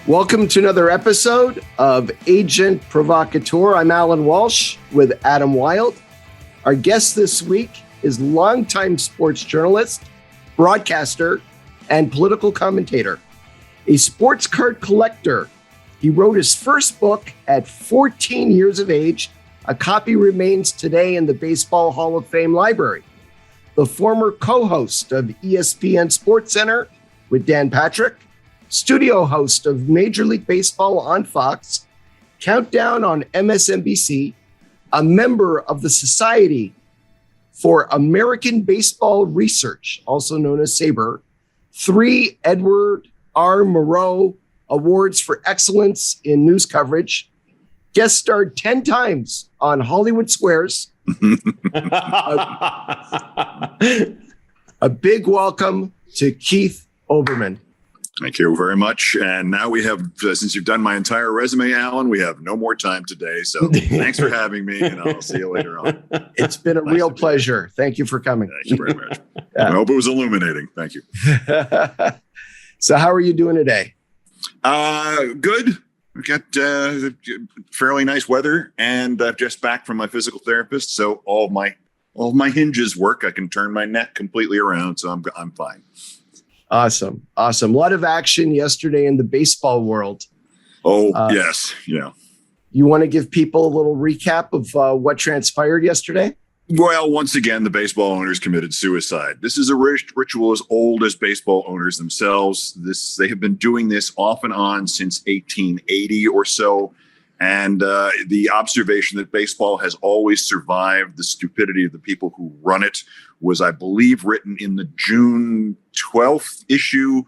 Welcome to another episode of Agent Provocateur. I'm Allan Walsh with Adam Wylde. Our guest this week is longtime sports journalist, broadcaster, and political commentator. A sports card collector, he wrote his first book at 14 years of age. A copy remains today in the Baseball Hall of Fame library. The former co-host of ESPN SportsCenter with Dan Patrick, studio host of Major League Baseball on Fox, Countdown on MSNBC, a member of the Society for American Baseball Research, also known as SABR, 3 Edward R. Murrow Awards for Excellence in News Coverage, guest starred 10 times on Hollywood Squares. A big welcome to Keith Olbermann. Thank you very much. And now we have, since you've done my entire resume, Allan, we have no more time today. So thanks for having me, and I'll see you later on. It's been a real pleasure. Thank you for coming. Thank you very much. Yeah. I hope it was illuminating. Thank you. So how are you doing today? Good. We've got fairly nice weather, and I'm just back from my physical therapist. So all of my hinges work. I can turn my neck completely around. So I'm fine. Awesome. A lot of action yesterday in the baseball world. Yes. Yeah. You want to give people a little recap of what transpired yesterday? Well, once again, the baseball owners committed suicide. This is a ritual as old as baseball owners themselves. They have been doing this off and on since 1880 or so. And the observation that baseball has always survived the stupidity of the people who run it was, I believe, written in the June 12th issue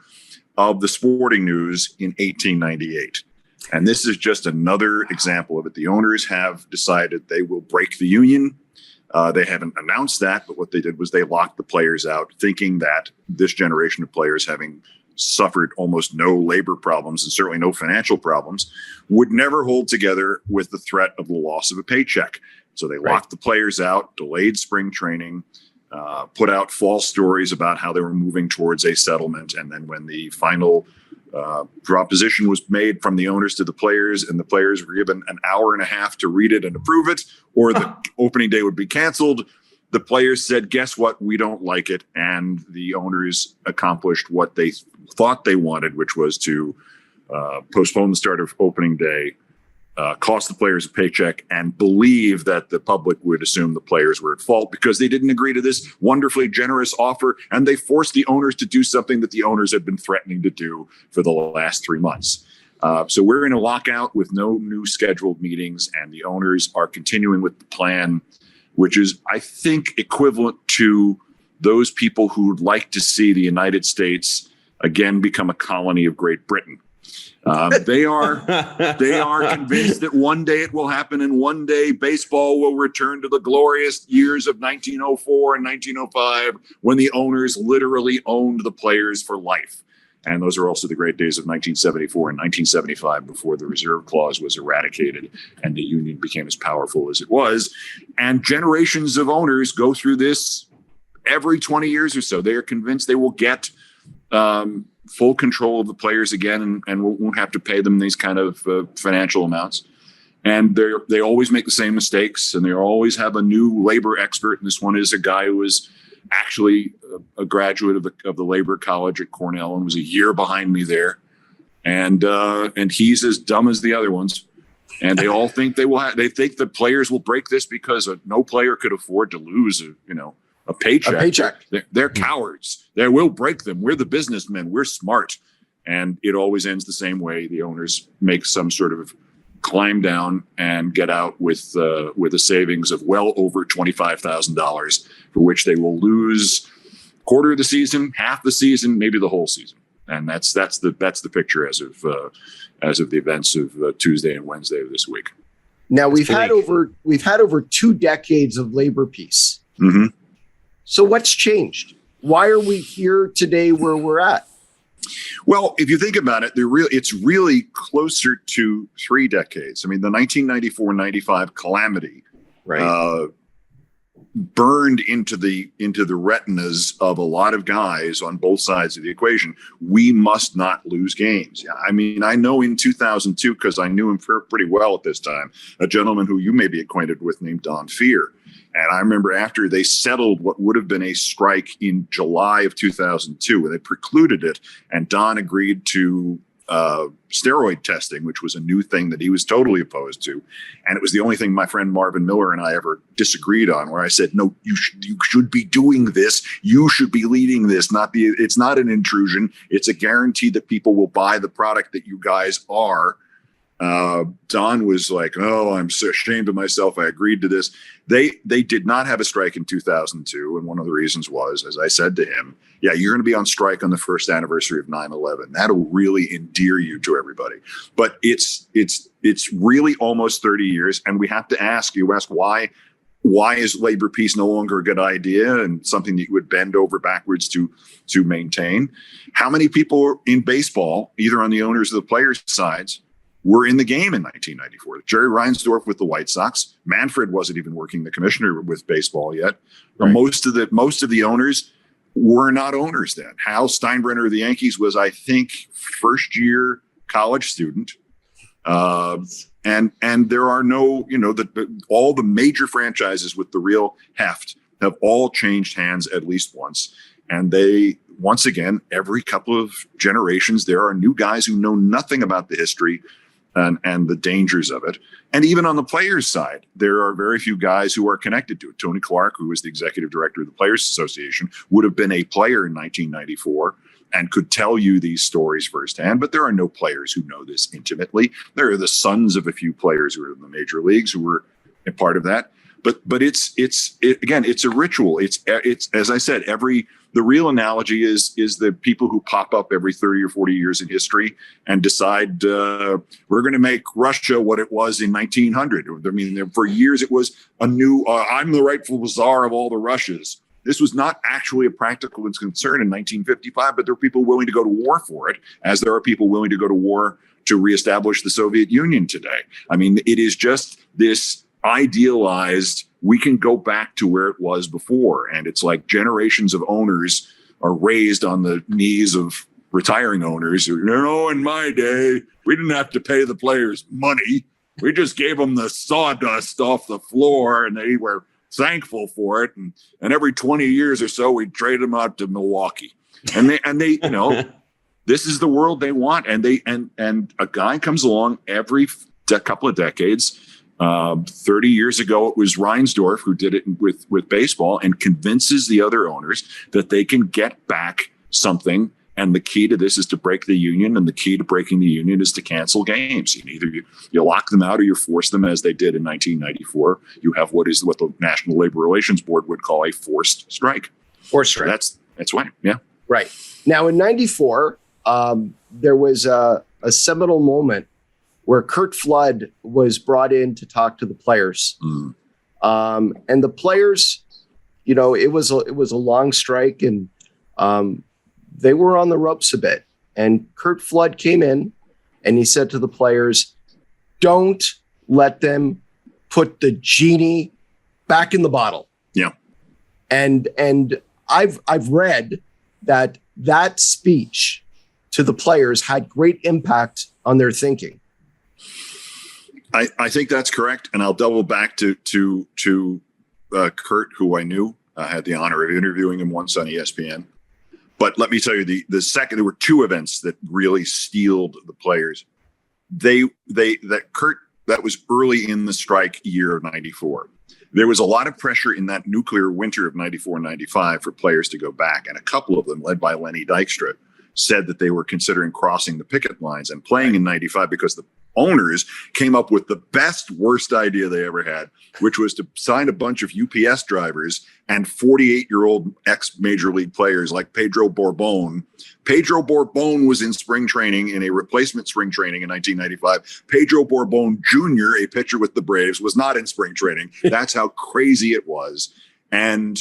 of the Sporting News in 1898. And this is just another example of it. The owners have decided they will break the union. They haven't announced that, but what they did was they locked the players out, thinking that this generation of players, having suffered almost no labor problems and certainly no financial problems, would never hold together with the threat of the loss of a paycheck. So they locked the players out, delayed spring training, put out false stories about how they were moving towards a settlement. And then when the final proposition was made from the owners to the players, and the players were given an hour and a half to read it and approve it, or the opening day would be canceled, the players said, guess what? We don't like it. And the owners accomplished what they thought they wanted, which was to postpone the start of opening day, cost the players a paycheck, and believe that the public would assume the players were at fault because they didn't agree to this wonderfully generous offer. And they forced the owners to do something that the owners had been threatening to do for the last 3 months. So we're in a lockout with no new scheduled meetings, and the owners are continuing with the plan, which is, I think, equivalent to those people who would like to see the United States again become a colony of Great Britain. They are convinced that one day it will happen, and one day baseball will return to the glorious years of 1904 and 1905, when the owners literally owned the players for life. And those are also the great days of 1974 and 1975, before the reserve clause was eradicated and the union became as powerful as it was. And generations of owners go through this every 20 years or so. They are convinced they will get full control of the players again, and won't have to pay them these kind of financial amounts. And they always make the same mistakes, and they always have a new labor expert. And this one is a guy who is actually a graduate of the labor college at Cornell and was a year behind me there. And he's as dumb as the other ones. And they all think they think the players will break this because no player could afford to lose a paycheck. They're cowards. They will break them. We're the businessmen. We're smart. And it always ends the same way. The owners make some sort of climb down and get out with a savings of well over $25,000, for which they will lose quarter of the season, half the season, maybe the whole season. And that's the picture as of the events of Tuesday and Wednesday of this week. Now we've had over 2 decades of labor peace. Mm-hmm. So what's changed? Why are we here today where we're at? Well, if you think about it, it's really closer to 3 decades. I mean, the 1994-95 calamity burned into the retinas of a lot of guys on both sides of the equation. We must not lose games. I mean, I know in 2002, because I knew him pretty well at this time, a gentleman who you may be acquainted with named Don Fear. And I remember after they settled what would have been a strike in July of 2002, where they precluded it, and Don agreed to steroid testing, which was a new thing that he was totally opposed to. And it was the only thing my friend Marvin Miller and I ever disagreed on, where I said, no, you should be doing this. You should be leading this. It's not an intrusion. It's a guarantee that people will buy the product that you guys are. Don was like, oh, I'm so ashamed of myself. I agreed to this. They did not have a strike in 2002. And one of the reasons was, as I said to him, yeah, you're going to be on strike on the first anniversary of 9/11. That'll really endear you to everybody. But it's really almost 30 years. And we have to ask why is labor peace no longer a good idea and something that you would bend over backwards to maintain? How many people in baseball, either on the owners or the players' sides, were in the game in 1994? Jerry Reinsdorf with the White Sox. Manfred wasn't even working the commissioner with baseball yet. Right. Most of the owners were not owners then. Hal Steinbrenner of the Yankees was, I think, first year college student. And there are no, all the major franchises with the real heft have all changed hands at least once. And they, once again, every couple of generations, there are new guys who know nothing about the history and the dangers of it. And even on the players' side, there are very few guys who are connected to it. Tony Clark, who was the executive director of the Players Association, would have been a player in 1994 and could tell you these stories firsthand. But there are no players who know this intimately. There are the sons of a few players who are in the major leagues who were a part of that. But it's again, it's a ritual. It's as I said, the real analogy is the people who pop up every 30 or 40 years in history and decide we're going to make Russia what it was in 1900. I mean, for years it was a new I'm the rightful czar of all the Russias. This was not actually a practical concern in 1955, but there were people willing to go to war for it, as there are people willing to go to war to reestablish the Soviet Union today. I mean, it is just this idealized, we can go back to where it was before. And it's like generations of owners are raised on the knees of retiring owners. In my day, we didn't have to pay the players money. We just gave them the sawdust off the floor and they were thankful for it. And every 20 years or so, we trade them out to Milwaukee. And they this is the world they want. And a guy comes along every couple of decades. 30 years ago, it was Reinsdorf who did it with baseball and convinces the other owners that they can get back something. And the key to this is to break the union. And the key to breaking the union is to cancel games. Either you lock them out or you force them, as they did in 1994. You have what the National Labor Relations Board would call a forced strike. Forced strike. So that's why. Yeah. Right. Now in 94, there was a seminal moment where Curt Flood was brought in to talk to the players. Mm. And the players, it was a long strike and they were on the ropes a bit. And Curt Flood came in and he said to the players, don't let them put the genie back in the bottle. Yeah. And I've read that speech to the players had great impact on their thinking. I think that's correct, and I'll double back to Curt, who I knew. I had the honor of interviewing him once on ESPN. But let me tell you, the second, there were two events that really steeled the players. That was early in the strike year of 94. There was a lot of pressure in that nuclear winter of 94 and 95 for players to go back, and a couple of them, led by Lenny Dykstra, said that they were considering crossing the picket lines and playing in 95 because the owners came up with the worst idea they ever had, which was to sign a bunch of UPS drivers and 48-year-old ex-major league players like Pedro Borbon. Pedro Borbon was in spring training, in a replacement spring training in 1995. Pedro Borbon Jr., a pitcher with the Braves, was not in spring training. That's how crazy it was. And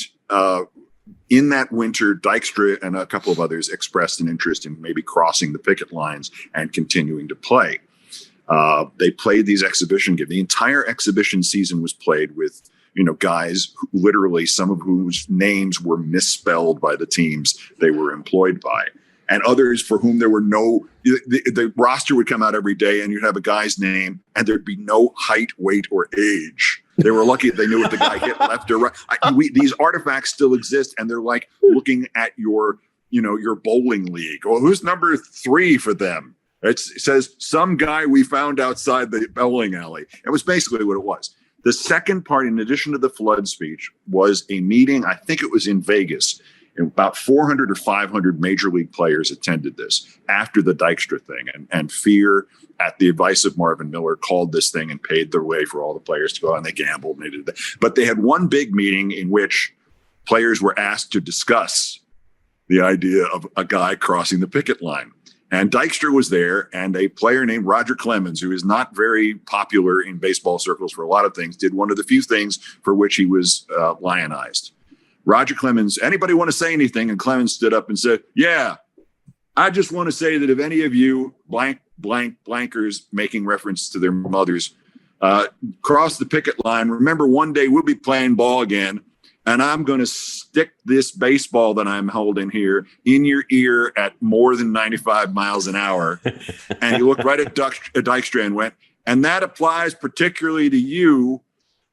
in that winter, Dykstra and a couple of others expressed an interest in maybe crossing the picket lines and continuing to play. They played these exhibition games. The entire exhibition season was played with guys who, literally some of whose names were misspelled by the teams they were employed by, and others for whom there were the roster would come out every day and you'd have a guy's name and there'd be no height, weight, or age. They were lucky if they knew what the guy hit left or right. These artifacts still exist, and they're like looking at your bowling league. Well, who's number 3 for them? It says some guy we found outside the bowling alley. It was basically what it was. The second part, in addition to the flood speech, was a meeting. I think it was in Vegas. And about 400 or 500 major league players attended this after the Dykstra thing. And Fear, at the advice of Marvin Miller, called this thing and paid their way for all the players to go out, and they gambled and they did that. But they had one big meeting in which players were asked to discuss the idea of a guy crossing the picket line. And Dykstra was there, and a player named Roger Clemens, who is not very popular in baseball circles for a lot of things, did one of the few things for which he was lionized. Roger Clemens, anybody want to say anything? And Clemens stood up and said, yeah, I just want to say that if any of you blankers, making reference to their mothers, cross the picket line, remember one day we'll be playing ball again, and I'm going to stick this baseball that I'm holding here in your ear at more than 95 miles an hour. And he looked right at Dykstra and went, and that applies particularly to you.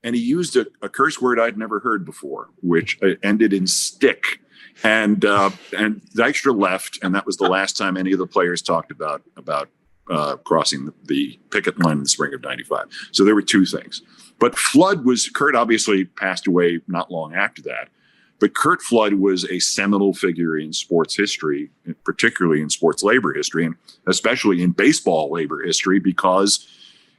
And he used a curse word I'd never heard before, which ended in stick. And Dykstra left, and that was the last time any of the players talked about crossing the picket line in the spring of '95. So there were two things. But Kurt obviously passed away not long after that. But Curt Flood was a seminal figure in sports history, particularly in sports labor history, and especially in baseball labor history, because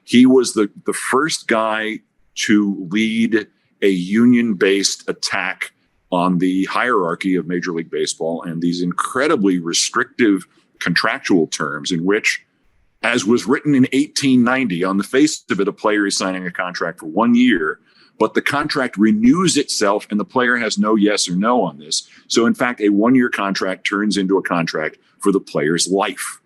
he was the first guy to lead a union-based attack on the hierarchy of Major League Baseball and these incredibly restrictive contractual terms in which, as was written in 1890, on the face of it, a player is signing a contract for 1 year, but the contract renews itself and the player has no yes or no on this. So, in fact, a 1 year contract turns into a contract for the player's life.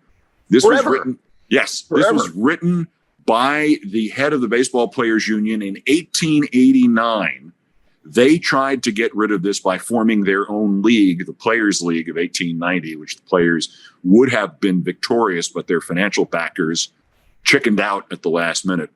This was written, this was written by the head of the Baseball Players Union in 1889. They tried to get rid of this by forming their own league, the Players League of 1890, which the players would have been victorious, but their financial backers chickened out at the last minute,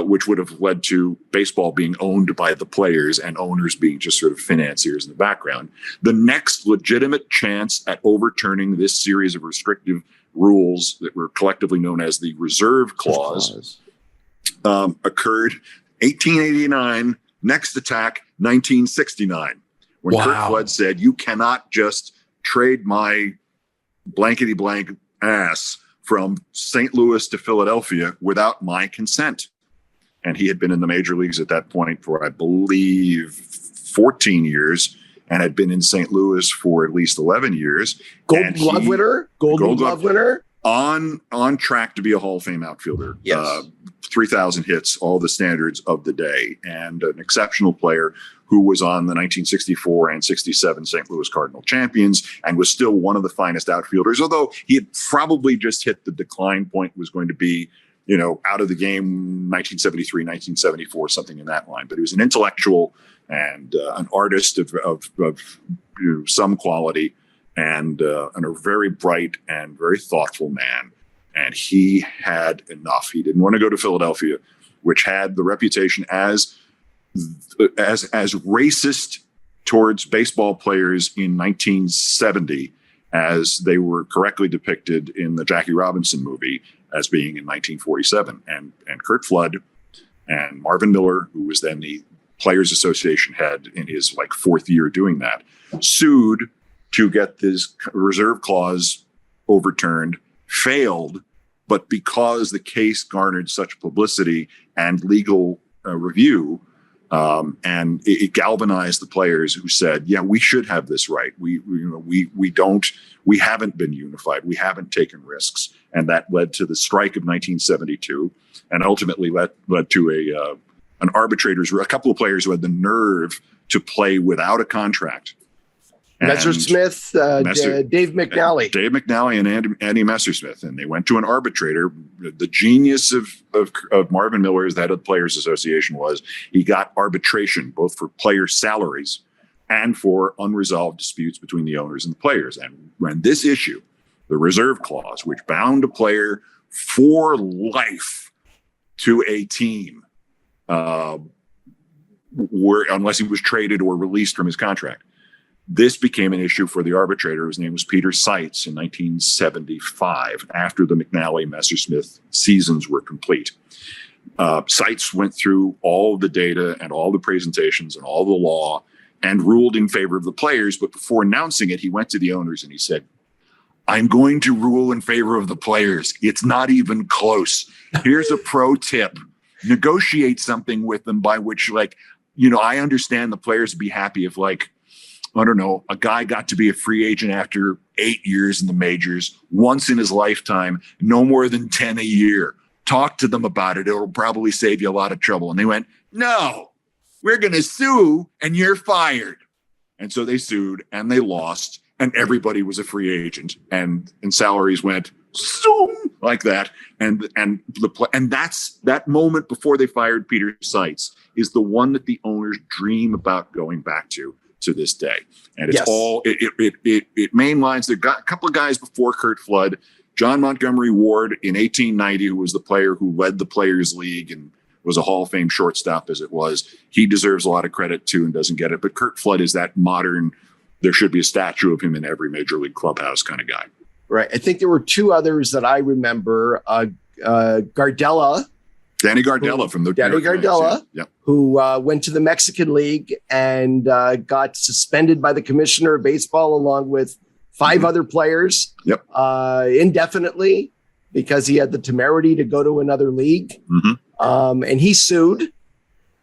which would have led to baseball being owned by the players and owners being just sort of financiers in the background. The next legitimate chance at overturning this series of restrictive rules that were collectively known as the Reserve Clause occurred 1889. Next attack, 1969, when Curt Flood said, you cannot just trade my blankety blank ass from St. Louis to Philadelphia without my consent. And he had been in the major leagues at that point for, I believe, 14 years and had been in St. Louis for at least 11 years. Gold Glove winner. On track to be a Hall of Fame outfielder. Yes. 3,000 hits, all the standards of the day, and an exceptional player who was on the 1964 and 67 St. Louis Cardinal champions and was still one of the finest outfielders, although he had probably just hit the decline point, was going to be, out of the game 1973, 1974, something in that line. But he was an intellectual and an artist of some quality, and a very bright and very thoughtful man. And he had enough. He didn't want to go to Philadelphia, which had the reputation as racist towards baseball players in 1970, as they were correctly depicted in the Jackie Robinson movie as being in 1947. And Curt Flood and Marvin Miller, who was then the Players Association head in his fourth year doing that, sued to get this reserve clause overturned, failed, but because the case garnered such publicity and legal review, and it galvanized the players who said, "Yeah, we should have this right. We haven't been unified. We haven't taken risks," and that led to the strike of 1972, and ultimately led to a couple of players who had the nerve to play without a contract Messersmith, Dave McNally. Dave McNally and Andy Messersmith. And they went to an arbitrator. The genius of Marvin Miller, as the head of the Players Association, was he got arbitration, both for player salaries and for unresolved disputes between the owners and the players. And when this issue, the reserve clause, which bound a player for life to a team, unless he was traded or released from his contract, this became an issue for the arbitrator. His name was Peter Seitz in 1975, after the McNally-Messersmith seasons were complete. Seitz went through all the data and all the presentations and all the law and ruled in favor of the players. But before announcing it, he went to the owners and he said, "I'm going to rule in favor of the players. It's not even close. Here's a pro tip. Negotiate something with them by which, I understand the players would be happy if, I don't know, a guy got to be a free agent after 8 years in the majors, once in his lifetime, no more than 10 a year. Talk to them about it. It'll probably save you a lot of trouble." And they went, "No, we're going to sue and you're fired." And so they sued and they lost, and everybody was a free agent, and salaries went zoom like that. And that's that moment before they fired Peter Seitz is the one that the owners dream about going back to this day. And it's it mainlines. There got a couple of guys before Curt Flood, John Montgomery Ward in 1890, who was the player who led the Players League and was a Hall of Fame shortstop as it was. He deserves a lot of credit too and doesn't get it. But Curt Flood is that modern, there should be a statue of him in every major league clubhouse kind of guy. Right. I think there were two others that I remember. Gardella. Danny Gardella from the Danny Gardella, who went to the Mexican League and got suspended by the commissioner of baseball along with five other players indefinitely because he had the temerity to go to another league. And he sued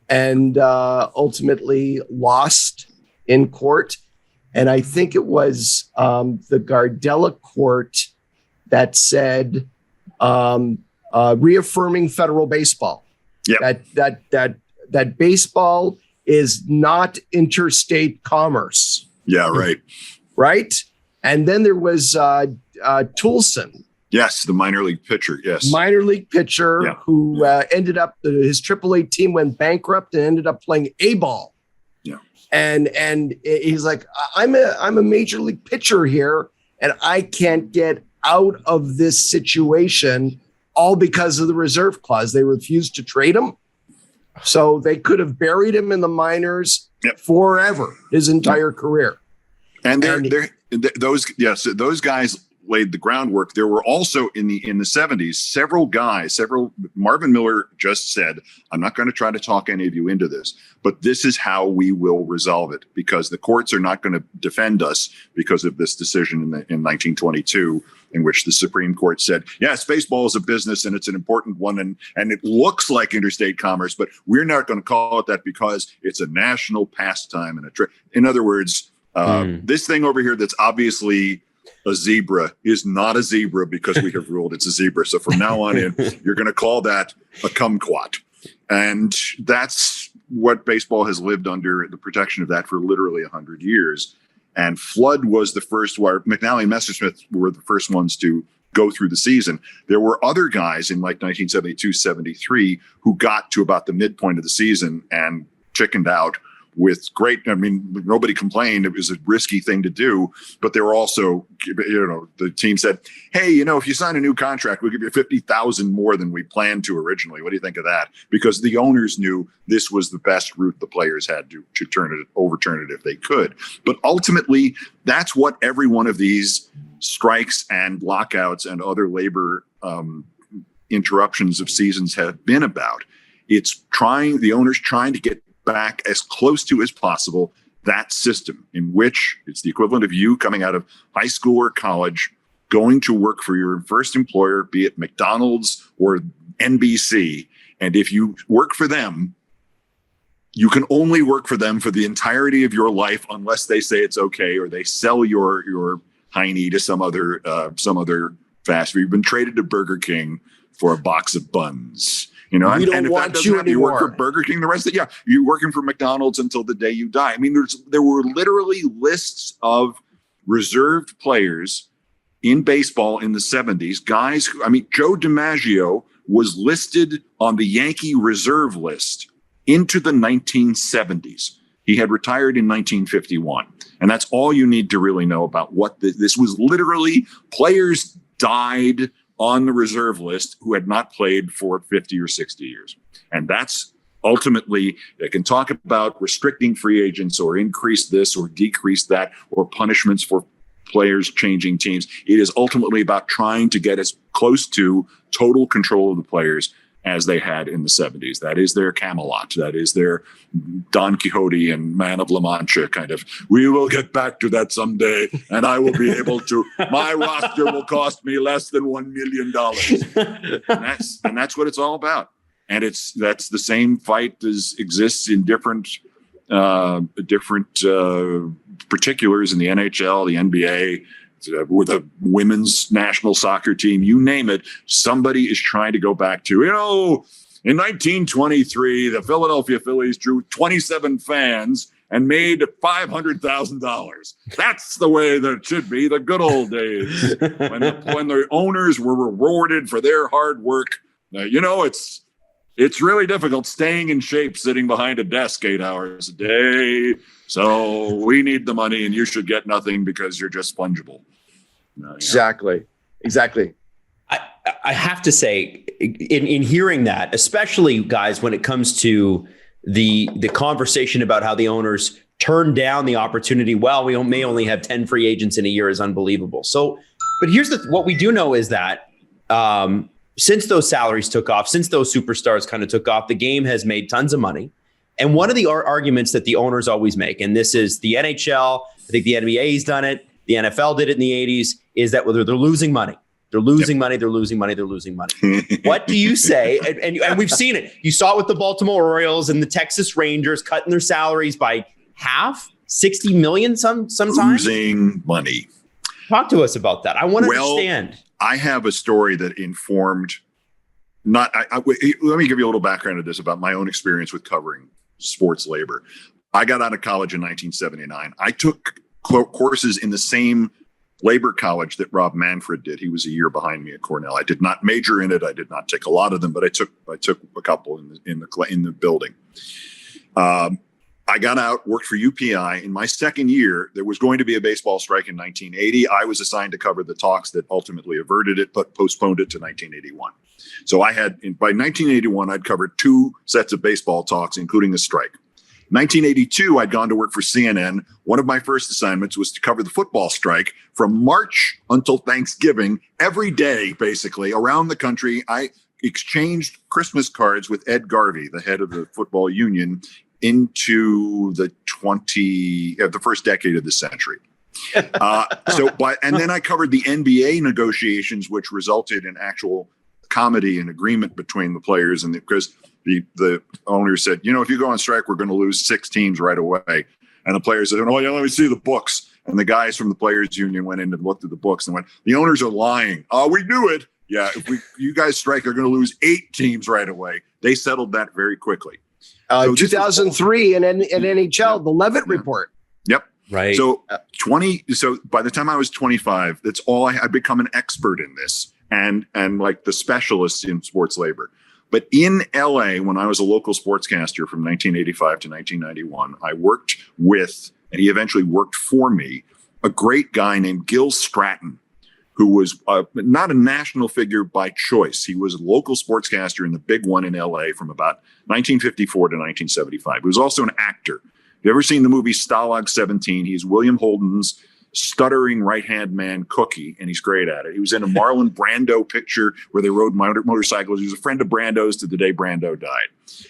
and ultimately lost in court. And I think it was the Gardella court that said, reaffirming federal baseball, that baseball is not interstate commerce. Yeah, right. Right. And then there was Toulson. Yes, the minor league pitcher. Yes, minor league pitcher who ended up his AAA team went bankrupt and ended up playing A-ball. Yeah, and he's like, I'm a major league pitcher here, and I can't get out of this situation. All because of the reserve clause. They refused to trade him. So they could have buried him in the minors forever, his entire career. And those guys laid the groundwork. There were also in the 70s, Marvin Miller just said, "I'm not going to try to talk any of you into this, but this is how we will resolve it, because the courts are not going to defend us because of this decision in 1922, in which the Supreme Court said, yes, baseball is a business and it's an important one, and it looks like interstate commerce, but we're not going to call it that because it's a national pastime and in other words, this thing over here that's obviously a zebra is not a zebra because we have ruled it's a zebra. So from now on in, you're going to call that a kumquat." And that's what baseball has lived under, the protection of that, for literally 100 years. And Flood was the first, where McNally and Messersmith were the first ones to go through the season. There were other guys in 1972, 73 who got to about the midpoint of the season and chickened out with nobody complained. It was a risky thing to do, but they were also, the team said, "Hey, if you sign a new contract, we'll give you $50,000 more than we planned to originally. What do you think of that?" Because the owners knew this was the best route the players had to overturn it if they could. But ultimately, that's what every one of these strikes and lockouts and other labor interruptions of seasons have been about. It's the owners trying to get back as close to as possible that system in which it's the equivalent of you coming out of high school or college, going to work for your first employer, be it McDonald's or NBC. And if you work for them, you can only work for them for the entirety of your life unless they say it's okay or they sell your hiney to some other fast food. You've been traded to Burger King for a box of buns. You know, we don't and if want that doesn't you happen, you work for anymore. Burger King the rest of the you're working for McDonald's until the day you die. I mean, there were literally lists of reserved players in baseball in the 70s. Guys, Joe DiMaggio was listed on the Yankee reserve list into the 1970s. He had retired in 1951. And that's all you need to really know about what this was. Literally, players died on the reserve list who had not played for 50 or 60 years. And that's ultimately, they can talk about restricting free agents or increase this or decrease that or punishments for players changing teams. It is ultimately about trying to get as close to total control of the players as they had in the 70s. That is their Camelot. That is their Don Quixote and Man of La Mancha kind of, we will get back to that someday, and I will be able to, my roster will cost me less than $1 million. And that's what it's all about. And that's the same fight as exists in different particulars in the NHL, the NBA, with a women's national soccer team, you name it. Somebody is trying to go back to, in 1923, the Philadelphia Phillies drew 27 fans and made $500,000. That's the way that it should be. The good old days when the owners were rewarded for their hard work. It's really difficult staying in shape, sitting behind a desk 8 hours a day. So we need the money, and you should get nothing because you're just fungible. Exactly. I have to say, in hearing that, especially guys, when it comes to the conversation about how the owners turned down the opportunity. Well, we may only have 10 free agents in a year is unbelievable. So, but here's what we do know is that since those salaries took off, since those superstars kind of took off, the game has made tons of money. And one of the arguments that the owners always make, and this is the NHL, I think the NBA's done it, the NFL did it in the 80s, is that whether they're losing money. They're losing money. They're losing money. They're losing money. What do you say? And we've seen it. You saw it with the Baltimore Orioles and the Texas Rangers cutting their salaries by half, 60 million sometimes. Losing money. Talk to us about that. I want to understand. I have a story that informed. Let me give you a little background of this about my own experience with covering sports labor. I got out of college in 1979. I took courses in the same labor college that Rob Manfred did. He was a year behind me at Cornell. I did not major in it. I did not take a lot of them, but I took a couple in the building. I got out, worked for UPI. In my second year, there was going to be a baseball strike in 1980. I was assigned to cover the talks that ultimately averted it, but postponed it to 1981. So by 1981, I'd covered 2 sets of baseball talks, including the strike. 1982, I'd gone to work for CNN. One of my first assignments was to cover the football strike from March until Thanksgiving. Every day, basically, around the country, I exchanged Christmas cards with Ed Garvey, the head of the football union, into the first decade of the century. And then I covered the NBA negotiations, which resulted in actual comedy and agreement between the players, and because the owner said, if you go on strike, we're going to lose 6 teams right away. And the players said, oh yeah, let me see the books. And the guys from the players union went in and looked at the books and went, the owners are lying. Oh, we knew it. Yeah, if you guys strike, they're going to lose 8 teams right away. They settled that very quickly. 2003 in NHL, the Levitt report. Yep. Right. So by the time I was 25, that's all I'd become an expert in this and like the specialist in sports labor. But in LA, when I was a local sportscaster from 1985 to 1991, I worked with, and he eventually worked for me, a great guy named Gil Stratton, who was not a national figure by choice. He was a local sportscaster in the big one in LA from about 1954 to 1975. He was also an actor. You ever seen the movie Stalag 17? He's William Holden's stuttering right-hand man, Cookie, and he's great at it. He was in a Marlon Brando picture where they rode motorcycles. He was a friend of Brando's to the day Brando died.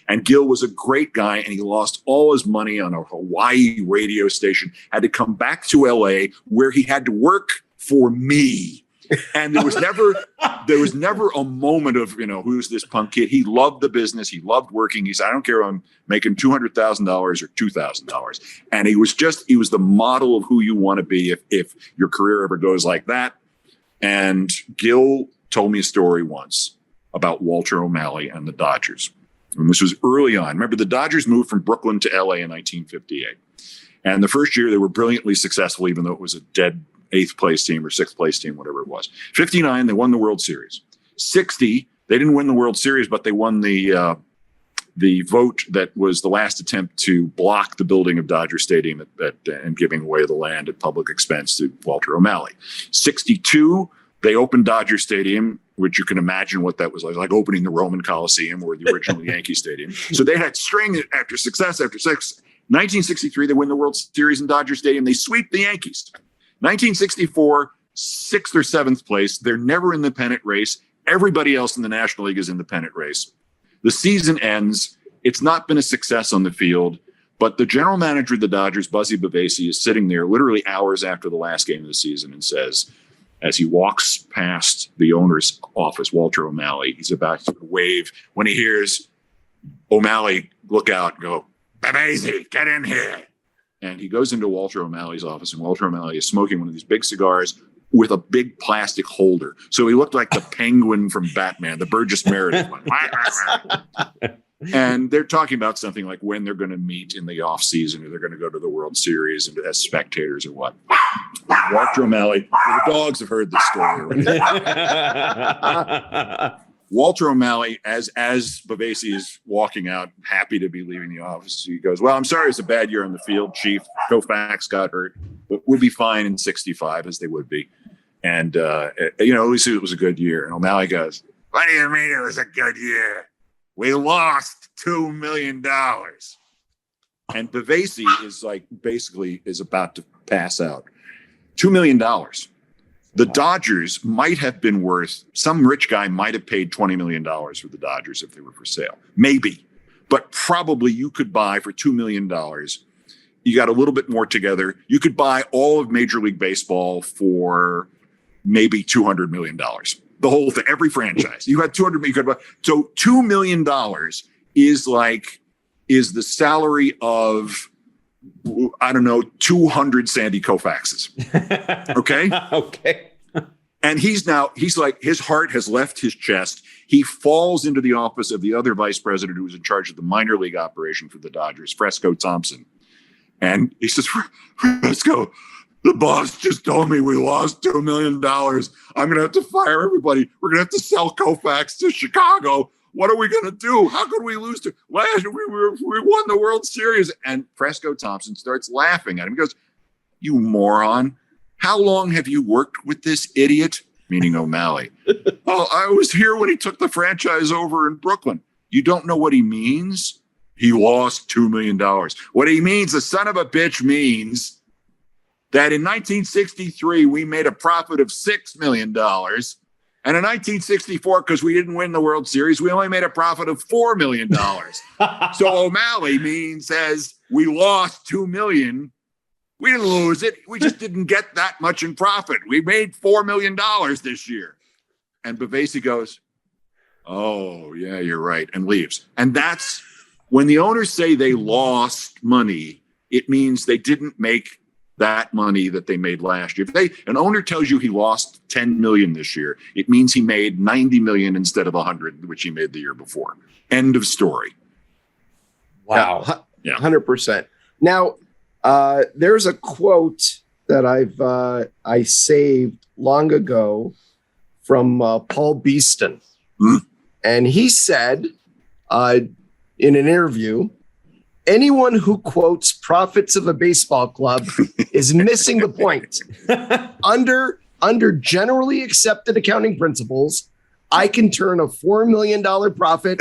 And Gil was a great guy, and he lost all his money on a Hawaii radio station, had to come back to LA where he had to work for me. And there was never a moment of, who's this punk kid? He loved the business. He loved working. He said, I don't care if I'm making $200,000 or $2,000. And he was the model of who you want to be if your career ever goes like that. And Gil told me a story once about Walter O'Malley and the Dodgers. And this was early on. Remember, the Dodgers moved from Brooklyn to LA in 1958. And the first year they were brilliantly successful, even though it was a dead 8th place team or 6th place team, whatever it was. 59, they won the World Series. 60, they didn't win the World Series, but they won the vote that was the last attempt to block the building of Dodger Stadium and giving away the land at public expense to Walter O'Malley. 62, they opened Dodger Stadium, which you can imagine what that was like opening the Roman Coliseum or the original Yankee Stadium. So they had string after success after success. 1963, they win the World Series in Dodger Stadium. They sweep the Yankees. 1964, 6th or 7th place. They're never in the pennant race. Everybody else in the National League is in the pennant race. The season ends. It's not been a success on the field, but the general manager of the Dodgers, Buzzy Bavasi, is sitting there literally hours after the last game of the season and says, as he walks past the owner's office, Walter O'Malley, he's about to wave when he hears O'Malley look out and go, Bavasi, get in here. And he goes into Walter O'Malley's office, and Walter O'Malley is smoking one of these big cigars with a big plastic holder. So he looked like the penguin from Batman, the Burgess Meredith one. And they're talking about something like when they're going to meet in the off season, or they're going to go to the World Series and as spectators or what. Walter O'Malley, the dogs have heard this story. Walter O'Malley, as Bavasi is walking out, happy to be leaving the office, he goes, well, I'm sorry it's a bad year on the field, Chief. Koufax got hurt, but we'll be fine in 65, as they would be. And, at least it was a good year. And O'Malley goes, what do you mean it was a good year? We lost $2 million. And Bavasi is about to pass out. $2 million. The Dodgers might have been worth, some rich guy might have paid $20 million for the Dodgers if they were for sale. Maybe. But probably you could buy for $2 million. You got a little bit more together. You could buy all of Major League Baseball for maybe $200 million. The whole thing, every franchise. You had $200 million. So $2 million is the salary of, I don't know, 200 Sandy Koufaxes. Okay? Okay. And he's like, his heart has left his chest. He falls into the office of the other vice president who was in charge of the minor league operation for the Dodgers, Fresco Thompson. And he says, Fresco, the boss just told me we lost $2 million. I'm going to have to fire everybody. We're going to have to sell Koufax to Chicago. What are we going to do? How could we lose to last year? We won the World Series. And Fresco Thompson starts laughing at him. He goes, you moron. How long have you worked with this idiot? Meaning O'Malley. Oh, I was here when he took the franchise over in Brooklyn. You don't know what he means? He lost $2 million. What he means, the son of a bitch means that in 1963, we made a profit of $6 million. And in 1964, because we didn't win the World Series, we only made a profit of $4 million. So O'Malley says we lost $2 million. We didn't lose it. We just didn't get that much in profit. We made $4 million this year. And Bavasi goes, oh, yeah, you're right, and leaves. And that's when the owners say they lost money, it means they didn't make that money that they made last year. If an owner tells you he lost $10 million this year, it means he made $90 million instead of $100, which he made the year before. End of story. Wow. Yeah, 100%. Now, there's a quote that I saved long ago from Paul Beeston. And he said in an interview, anyone who quotes profits of a baseball club is missing the point. Under generally accepted accounting principles, I can turn a $4 million profit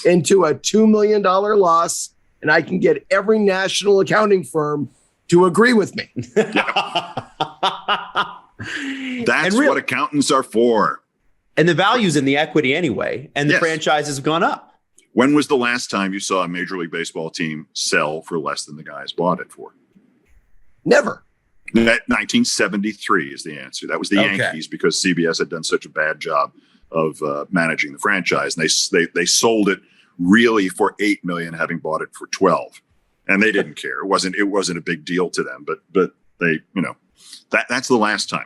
into a $2 million loss, and I can get every national accounting firm to agree with me. That's what accountants are for. And the value's in the equity anyway, and the franchise has gone up. When was the last time you saw a Major League Baseball team sell for less than the guys bought it for? Never. 1973 is the answer. That was the Yankees, because CBS had done such a bad job of managing the franchise. And they sold it really for $8 million, having bought it for $12. And they didn't care. It wasn't a big deal to them, but they, that's the last time.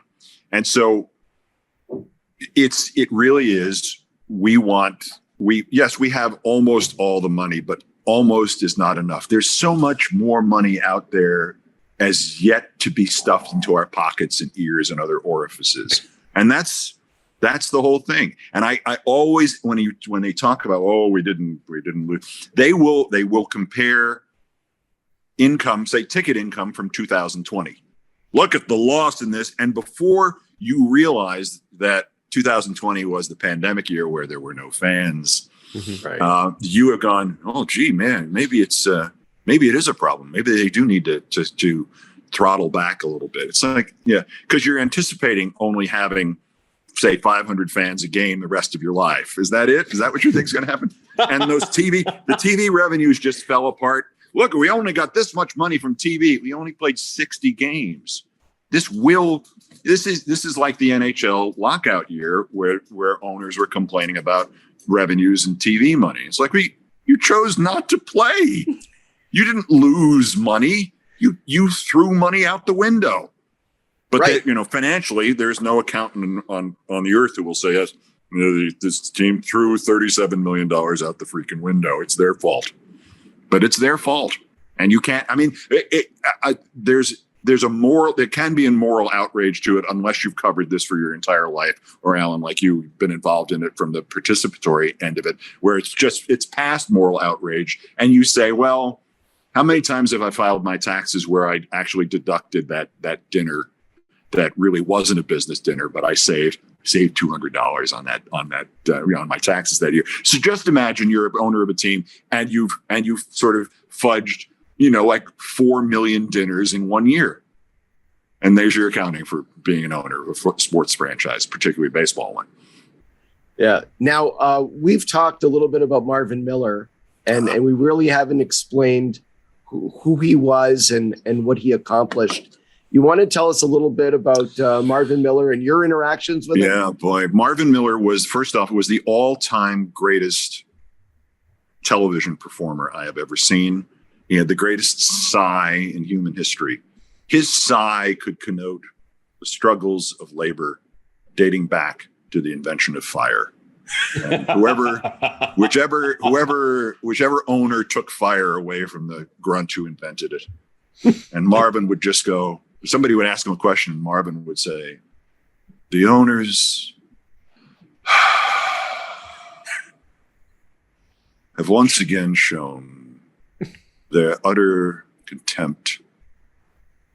And so it really is we have almost all the money, but almost is not enough. There's so much more money out there as yet to be stuffed into our pockets and ears and other orifices. And that's the whole thing. And I always, when they talk about, we didn't lose, they will compare income, say ticket income from 2020. Look at the loss in this. And before you realize that 2020 was the pandemic year where there were no fans, right. You have gone, oh, gee, man, maybe it is a problem. Maybe they do need to throttle back a little bit. It's like, yeah, because you're anticipating only having, say, 500 fans a game the rest of your life. Is that it? Is that what you think is going to happen? And the TV revenues just fell apart. Look, we only got this much money from TV. We only played 60 games. This is like the NHL lockout year where owners were complaining about revenues and TV money. It's like you chose not to play. You didn't lose money. You threw money out the window. But right. Financially, there's no accountant on the earth who will say, yes, this team threw $37 million out the freaking window. It's their fault. But it's their fault. And you can't, there's a moral, there can be a moral outrage to it unless you've covered this for your entire life, or Allan, like you've been involved in it from the participatory end of it, where it's past moral outrage. And you say, well, how many times have I filed my taxes where I actually deducted that dinner that really wasn't a business dinner, but I saved $200 on my taxes that year. So just imagine you're an owner of a team and you've sort of fudged, like 4 million dinners in 1 year. And there's your accounting for being an owner of a sports franchise, particularly a baseball one. Yeah. Now, we've talked a little bit about Marvin Miller, and we really haven't explained who he was and what he accomplished. You want to tell us a little bit about Marvin Miller and your interactions with him? Yeah, boy. Marvin Miller was the all-time greatest television performer I have ever seen. He had the greatest sigh in human history. His sigh could connote the struggles of labor dating back to the invention of fire. And whichever owner took fire away from the grunt who invented it. And Marvin would just go, somebody would ask him a question, and Marvin would say, the owners have once again shown their utter contempt,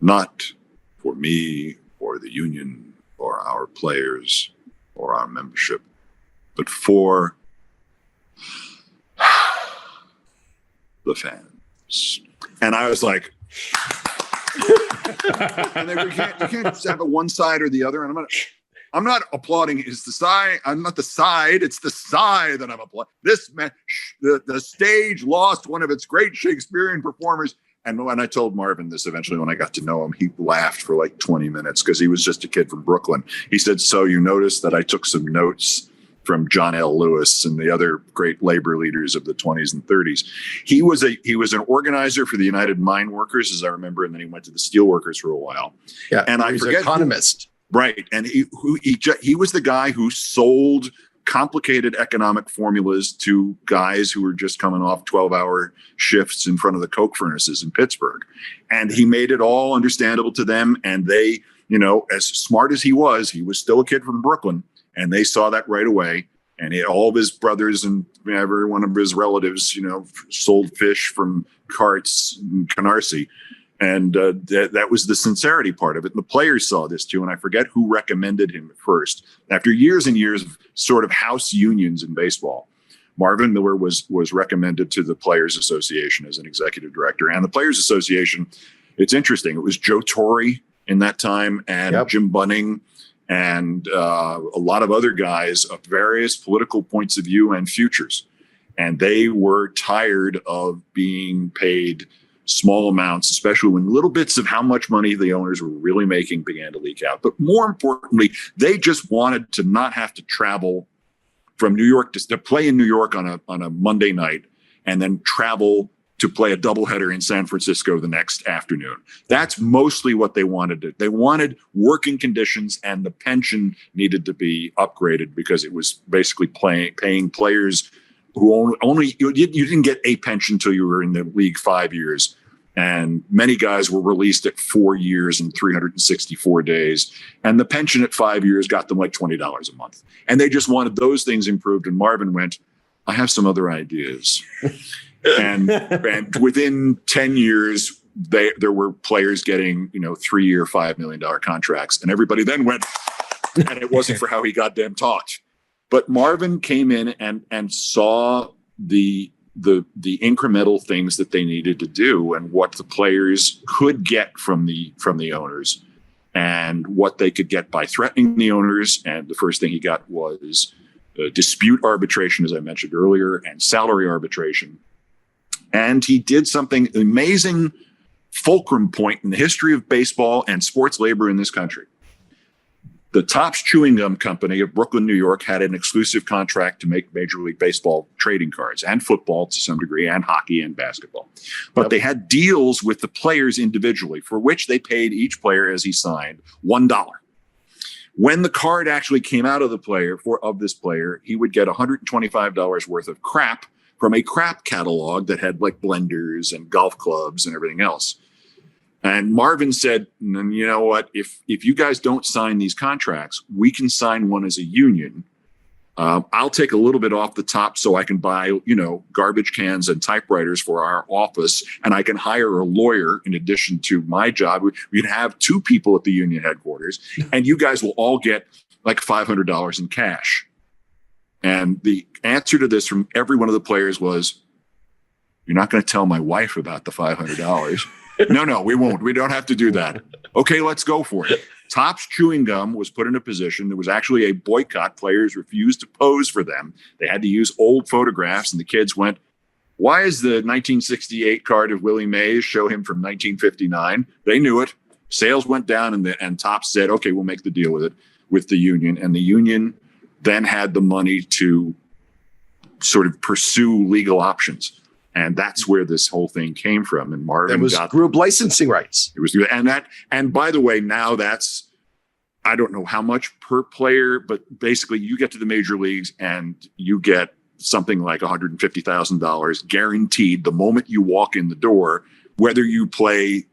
not for me or the union or our players or our membership, but for the fans. And I was like, and you can't just have it one side or the other. And I'm not applauding. It's the side. I'm not the side. It's the side that I'm applauding. This man, the stage lost one of its great Shakespearean performers. And when I told Marvin this eventually, when I got to know him, he laughed for like 20 minutes because he was just a kid from Brooklyn. He said, so you noticed that I took some notes from John L. Lewis and the other great labor leaders of the 20s and 30s. He was an organizer for the United Mine Workers, as I remember, and then he went to the Steelworkers for a while. Yeah, and I forget, economist. Right, and he was the guy who sold complicated economic formulas to guys who were just coming off 12-hour shifts in front of the coke furnaces in Pittsburgh, and he made it all understandable to them. And they, as smart as he was still a kid from Brooklyn. And they saw that right away. And all of his brothers and every one of his relatives, sold fish from carts in Canarsie. And that was the sincerity part of it. And the players saw this too. And I forget who recommended him at first. After years and years of sort of house unions in baseball, Marvin Miller was recommended to the Players Association as an executive director. And the Players Association, it's interesting. It was Joe Torre in that time and Jim Bunning and a lot of other guys of various political points of view and futures. And they were tired of being paid small amounts, especially when little bits of how much money the owners were really making began to leak out. But more importantly, they just wanted to not have to travel from New York to play in New York on a Monday night and then travel to play a doubleheader in San Francisco the next afternoon. That's mostly what they wanted. They wanted working conditions, and the pension needed to be upgraded because it was basically paying players who you didn't get a pension until you were in the league 5 years. And many guys were released at 4 years and 364 days. And the pension at 5 years got them like $20 a month. And they just wanted those things improved. And Marvin went, I have some other ideas. and within 10 years, there were players getting, 3-year, $5 million contracts. And everybody then went, and it wasn't for how he goddamn talked. But Marvin came in and saw the incremental things that they needed to do and what the players could get from the owners and what they could get by threatening the owners. And the first thing he got was dispute arbitration, as I mentioned earlier, and salary arbitration. And he did something amazing, fulcrum point in the history of baseball and sports labor in this country. The Topps Chewing Gum Company of Brooklyn, New York, had an exclusive contract to make Major League Baseball trading cards and football to some degree and hockey and basketball. But they had deals with the players individually for which they paid each player as he signed $1. When the card actually came out of this player, he would get $125 worth of crap from a crap catalog that had like blenders and golf clubs and everything else. And Marvin said, you know what, if you guys don't sign these contracts, we can sign one as a union. I'll take a little bit off the top so I can buy, garbage cans and typewriters for our office, and I can hire a lawyer in addition to my job. We'd have 2 people at the union headquarters, and you guys will all get like $500 in cash. And the answer to this from every one of the players was, you're not going to tell my wife about the $500. No, we won't. We don't have to do that. Okay, let's go for it. Topps Chewing Gum was put in a position. There was actually a boycott. Players refused to pose for them. They had to use old photographs, and the kids went, why is the 1968 card of Willie Mays show him from 1959? They knew it. Sales went down, and Topps said, okay, we'll make the deal with the union. And the union then had the money to sort of pursue legal options. And that's where this whole thing came from. And Marvin got group licensing rights. It was, and by the way, now that's, I don't know how much per player, but basically you get to the major leagues and you get something like $150,000 guaranteed the moment you walk in the door, whether you play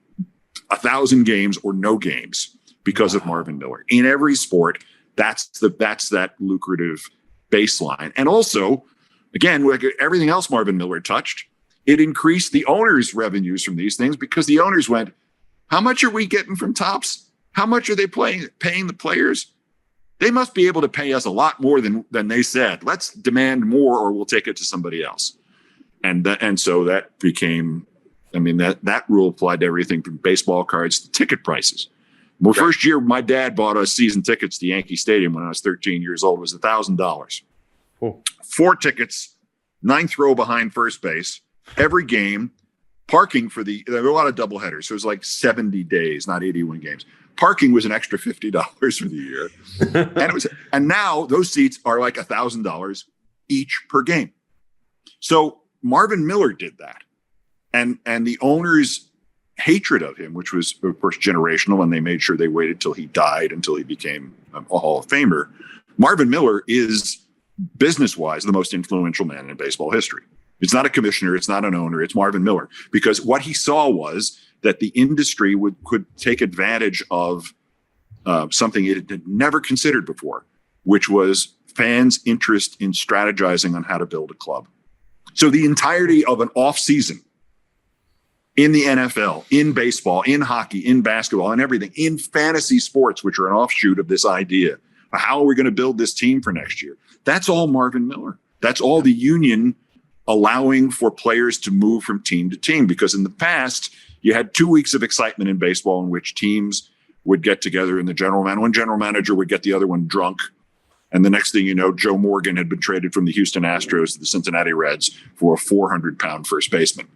1,000 games or no games, because of Marvin Miller. In every sport, that's that lucrative baseline. And also, again, like everything else Marvin Miller touched, it increased the owners' revenues from these things because the owners went, how much are we getting from Topps? How much are they paying the players? They must be able to pay us a lot more than they said. Let's demand more or we'll take it to somebody else. And so that became, that rule applied to everything from baseball cards to ticket prices. Well, first year my dad bought us season tickets to Yankee Stadium when I was 13 years old. It was $1,000. Cool. 4 tickets, 9th row behind first base, every game, parking there were a lot of doubleheaders. So it was like 70 days, not 81 games. Parking was an extra $50 for the year. And now those seats are like $1,000 each per game. So Marvin Miller did that. And the owners' hatred of him, which was of course generational, and they made sure they waited till he died, until he became a Hall of Famer. Marvin Miller is, business-wise, the most influential man in baseball history. It's not a commissioner. It's not an owner. It's Marvin Miller. Because what he saw was that the industry could take advantage of something it had never considered before, which was fans' interest in strategizing on how to build a club. So the entirety of an off-season in the NFL, in baseball, in hockey, in basketball, and everything, in fantasy sports, which are an offshoot of this idea, how are we going to build this team for next year? That's all Marvin Miller. That's all the union allowing for players to move from team to team. Because in the past, you had 2 weeks of excitement in baseball in which teams would get together and one general manager would get the other one drunk. And the next thing you know, Joe Morgan had been traded from the Houston Astros to the Cincinnati Reds for a 400-pound first baseman.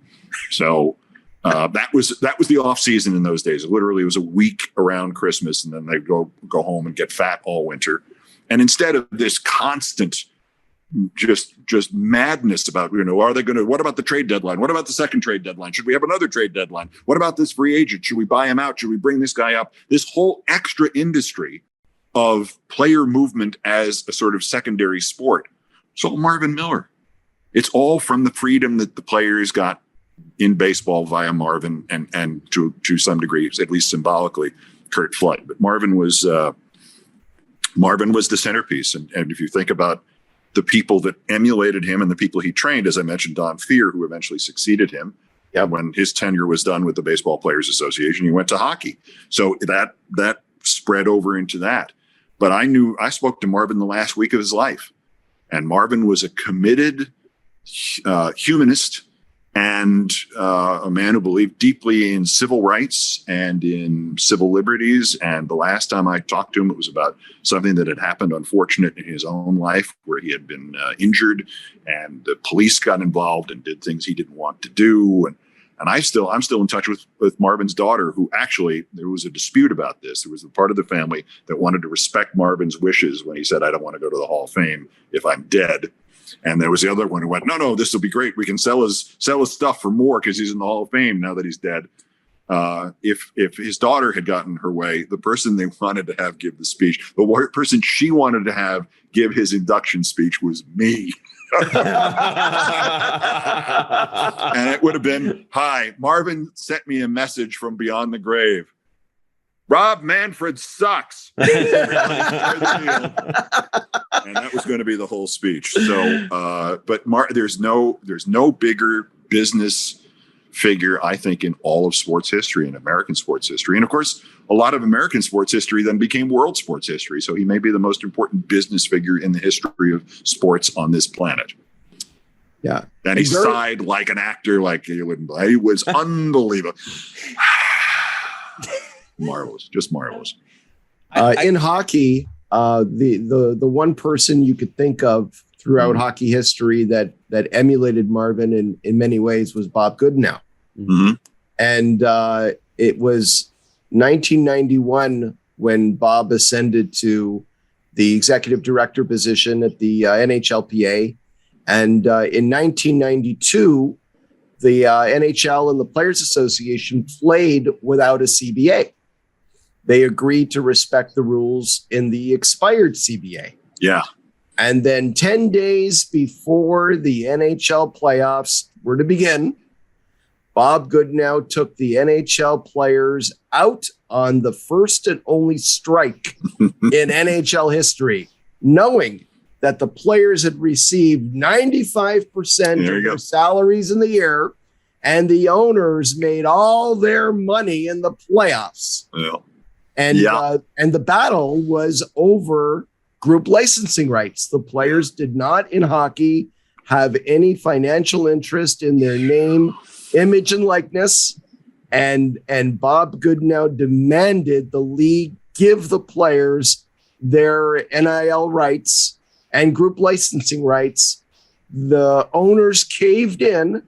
So that was the off season in those days. Literally, it was a week around Christmas, and then they'd go home and get fat all winter. And instead of this constant just madness about, are they going to, what about the trade deadline? What about the second trade deadline? Should we have another trade deadline? What about this free agent? Should we buy him out? Should we bring this guy up? This whole extra industry of player movement as a sort of secondary sport. So Marvin Miller, it's all from the freedom that the players got in baseball via Marvin and to some degree, at least symbolically, Curt Flood. But Marvin was the centerpiece. And if you think about the people that emulated him and the people he trained, as I mentioned, Don Fehr, who eventually succeeded him. Yeah, when his tenure was done with the Baseball Players Association, he went to hockey. So that spread over into that. But I spoke to Marvin the last week of his life, and Marvin was a committed humanist and a man who believed deeply in civil rights and in civil liberties. And the last time I talked to him, it was about something that had happened, unfortunate in his own life, where he had been injured, and the police got involved and did things he didn't want to do. And I'm still in touch with Marvin's daughter, who actually, there was a dispute about this. There was a part of the family that wanted to respect Marvin's wishes when he said, I don't want to go to the Hall of Fame if I'm dead. And there was the other one who went, no, this will be great. We can sell his stuff for more because he's in the Hall of Fame now that he's dead. If his daughter had gotten her way, the person they wanted to have give the speech, the person she wanted to have give his induction speech was me. And it would have been, hi, Marvin sent me a message from beyond the grave. Rob Manfred sucks. And that was going to be the whole speech. So, but there's no bigger business figure, I think, in all of sports history, in American sports history. And of course, a lot of American sports history then became world sports history. So he may be the most important business figure in the history of sports on this planet. Yeah. And he sighed like an actor, like you wouldn't believe. He was unbelievable. Marvelous, just marvelous. In hockey, the one person you could think of throughout hockey history that emulated Marvin in many ways was Bob Goodenow. Mm-hmm. And it was 1991 when Bob ascended to the executive director position at the NHLPA. And in 1992, the NHL and the Players Association played without a CBA. They agreed to respect the rules in the expired CBA. Yeah. And then 10 days before the NHL playoffs were to begin, Bob Goodenow took the NHL players out on the first and only strike in NHL history, knowing that the players had received 95% of their salaries in the year, and the owners made all their money in the playoffs. Yeah. And the battle was over group licensing rights. The players did not in hockey have any financial interest in their name, image, and likeness. And Bob Goodenow demanded the league give the players their NIL rights and group licensing rights. The owners caved in.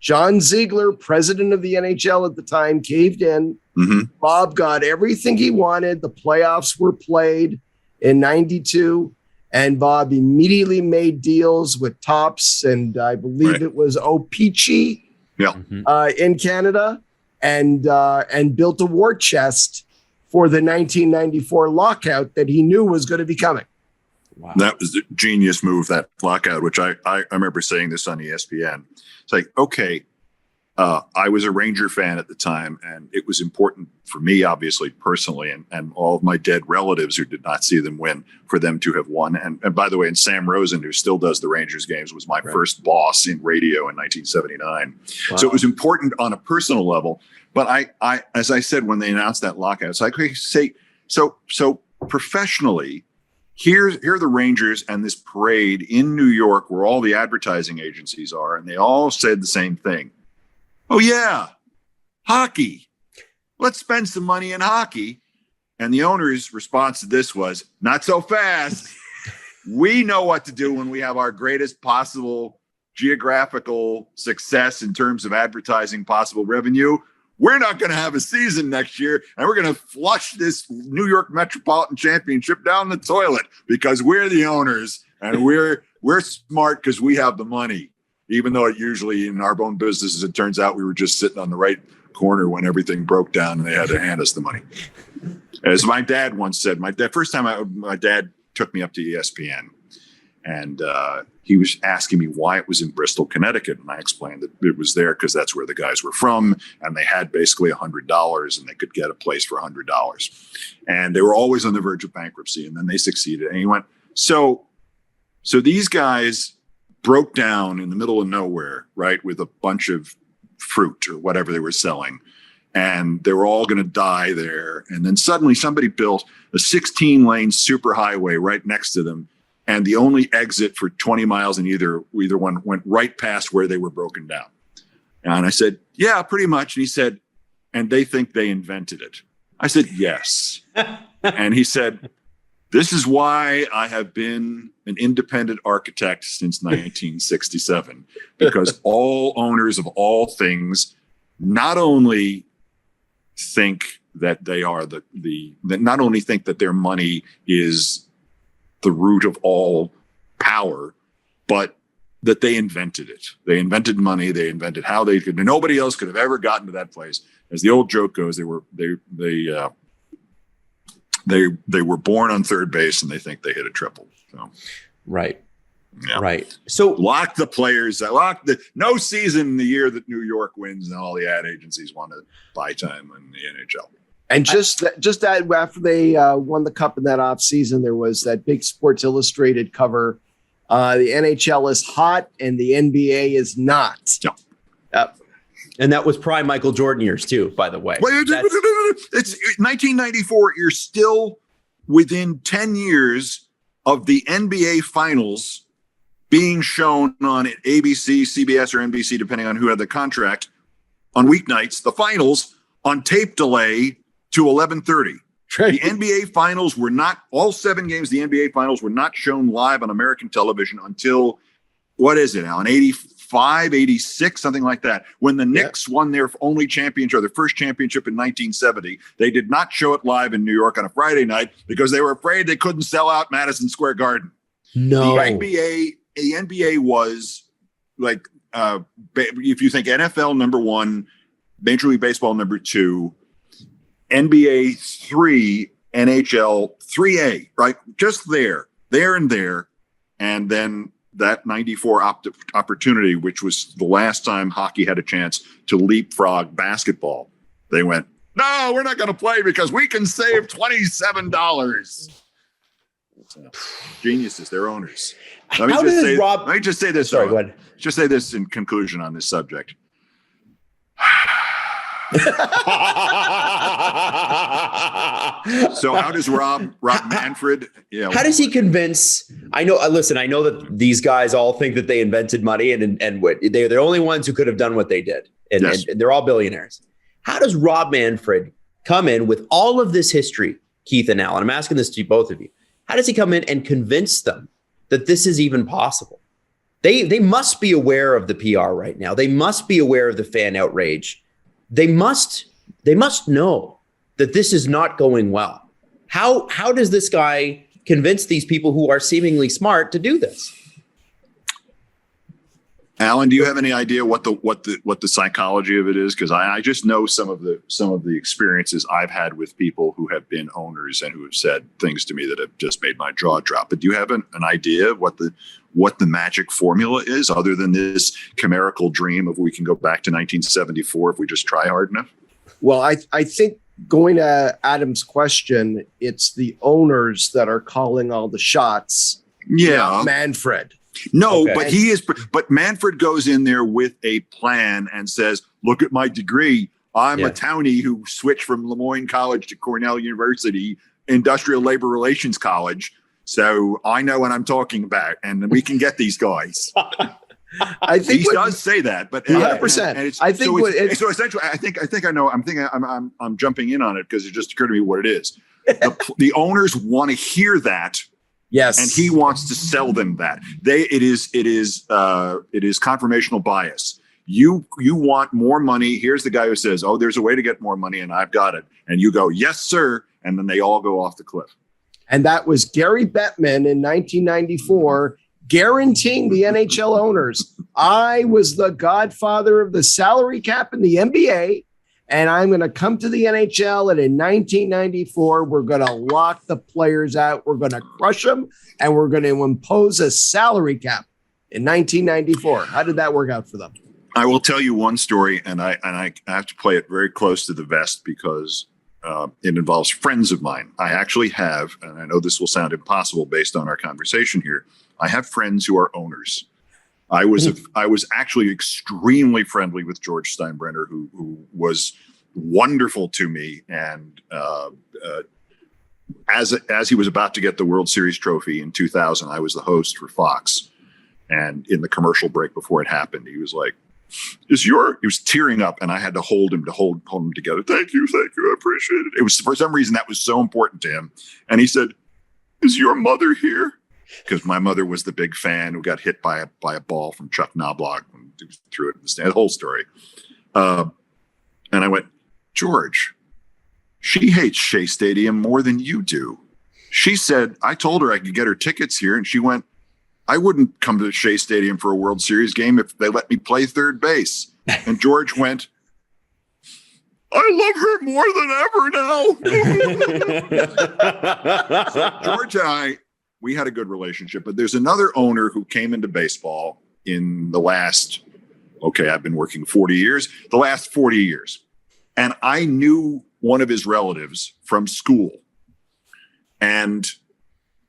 John Ziegler, president of the NHL at the time, caved in. Mm-hmm. Bob got everything he wanted. The playoffs were played in 92, and Bob immediately made deals with Topps, and I believe it was O-Pee-Chee in Canada, and built a war chest for the 1994 lockout that he knew was going to be coming. Wow. That was the genius move, that lockout, which I remember saying this on ESPN. It's like, okay, I was a Ranger fan at the time, and it was important for me, obviously, personally, and all of my dead relatives who did not see them win, for them to have won. And by the way, and Sam Rosen, who still does the Rangers games, was my first boss in radio in 1979. Wow. So it was important on a personal level. But I, as I said, when they announced that lockout, it's like, okay, so professionally, here are the Rangers and this parade in New York where all the advertising agencies are, and they all said the same thing. Oh, yeah, hockey. Let's spend some money in hockey. And the owner's response to this was, not so fast. We know what to do when we have our greatest possible geographical success in terms of advertising possible revenue. we're not going to have a season next year, and we're going to flush this New York Metropolitan Championship down the toilet because we're the owners and we're smart because we have the money. Even though it usually in our own businesses, it turns out we were just sitting on the right corner when everything broke down and they had to hand us the money. As my dad once said, first time my dad took me up to ESPN, and he was asking me why it was in Bristol, Connecticut. And I explained that it was there because that's where the guys were from. And they had basically $100 and they could get a place for $100. And they were always on the verge of bankruptcy. And then they succeeded. And he went, so these guys broke down in the middle of nowhere, right, with a bunch of fruit or whatever they were selling. And they were all going to die there. And then suddenly somebody built a 16-lane superhighway right next to them. And the only exit for 20 miles in either one went right past where they were broken down. And I said, yeah, pretty much. And he said, and they think they invented it. I said, yes. And he said, this is why I have been an independent architect since 1967, because all owners of all things not only think that they are not only think that their money is the root of all power, but that they invented it. They invented money. They invented how they could. Nobody else could have ever gotten to that place. As the old joke goes, they were born on third base and they think they hit a triple. So, right. Yeah. Right. So lock the players. No season the year that New York wins and all the ad agencies want to buy time in the NHL. And just that after they won the cup in that off season, there was that big Sports Illustrated cover. The NHL is hot and the NBA is not. Yeah. And that was prime Michael Jordan years too, by the way. It's 1994. You're still within 10 years of the NBA finals being shown on ABC, CBS, or NBC, depending on who had the contract, on weeknights. The finals on tape delay to 11:30. The NBA finals were not, all 7 games, the NBA finals were not shown live on American television until, what is it, Allan, 85, 86, something like that. When the Knicks won their only championship, or their first championship in 1970, they did not show it live in New York on a Friday night because they were afraid they couldn't sell out Madison Square Garden. No. The NBA was like, if you think NFL number 1, Major League Baseball number 2, NBA 3, NHL 3A, right? Just there. And then that 94 opportunity, which was the last time hockey had a chance to leapfrog basketball. They went, no, we're not going to play because we can save $27. Geniuses, they're owners. Let me just say this. Sorry, go ahead. Just say this in conclusion on this subject. So how does Rob Manfred? Yeah. How does he convince? I know that these guys all think that they invented money, and they're the only ones who could have done what they did, and they're all billionaires. How does Rob Manfred come in with all of this history, Keith and Allan? I'm asking this to both of you. How does he come in and convince them that this is even possible? They must be aware of the PR right now. They must be aware of the fan outrage. They must know that this is not going well. How does this guy convince these people who are seemingly smart to do this? Allan, do you have any idea what the psychology of it is? Because I just know some of the experiences I've had with people who have been owners and who have said things to me that have just made my jaw drop. But do you have an idea of what the magic formula is, other than this chimerical dream of we can go back to 1974 if we just try hard enough? Well, I think going to Adam's question, it's the owners that are calling all the shots. Yeah, Manfred. No, okay. But Manfred goes in there with a plan and says, look at my degree. I'm a townie who switched from Lemoyne College to Cornell University, Industrial Labor Relations College. So I know what I'm talking about, and we can get these guys. I think he does say that, but 100%. So essentially, I think I know. I'm jumping in on it because it just occurred to me what it is. The owners want to hear that. Yes, and he wants to sell them that. It is confirmational bias. You want more money. Here's the guy who says, oh, there's a way to get more money and I've got it. And you go, yes, sir. And then they all go off the cliff. And that was Gary Bettman in 1994, guaranteeing the NHL owners, I was the godfather of the salary cap in the NBA, and I'm going to come to the NHL, and in 1994, we're going to lock the players out. We're going to crush them, and we're going to impose a salary cap in 1994. How did that work out for them? I will tell you one story, and I have to play it very close to the vest because it involves friends of mine. I actually have, and I know this will sound impossible based on our conversation here, I have friends who are owners. I was actually extremely friendly with George Steinbrenner, who was wonderful to me. And as he was about to get the World Series trophy in 2000, I was the host for Fox. And in the commercial break before it happened, he was like, he was tearing up, and I had to hold him together. Thank you. I appreciate it. It was, for some reason, that was so important to him. And he said, is your mother here? Because my mother was the big fan who got hit by a ball from Chuck Knobloch when he threw it in the stand. The whole story. And I went, George, she hates Shea Stadium more than you do. She said, I told her I could get her tickets here, and she went, I wouldn't come to Shea Stadium for a World Series game if they let me play third base. And George went, I love her more than ever now. So George and I, we had a good relationship, but there's another owner who came into baseball in the last, I've been working 40 years, the last 40 years. And I knew one of his relatives from school. And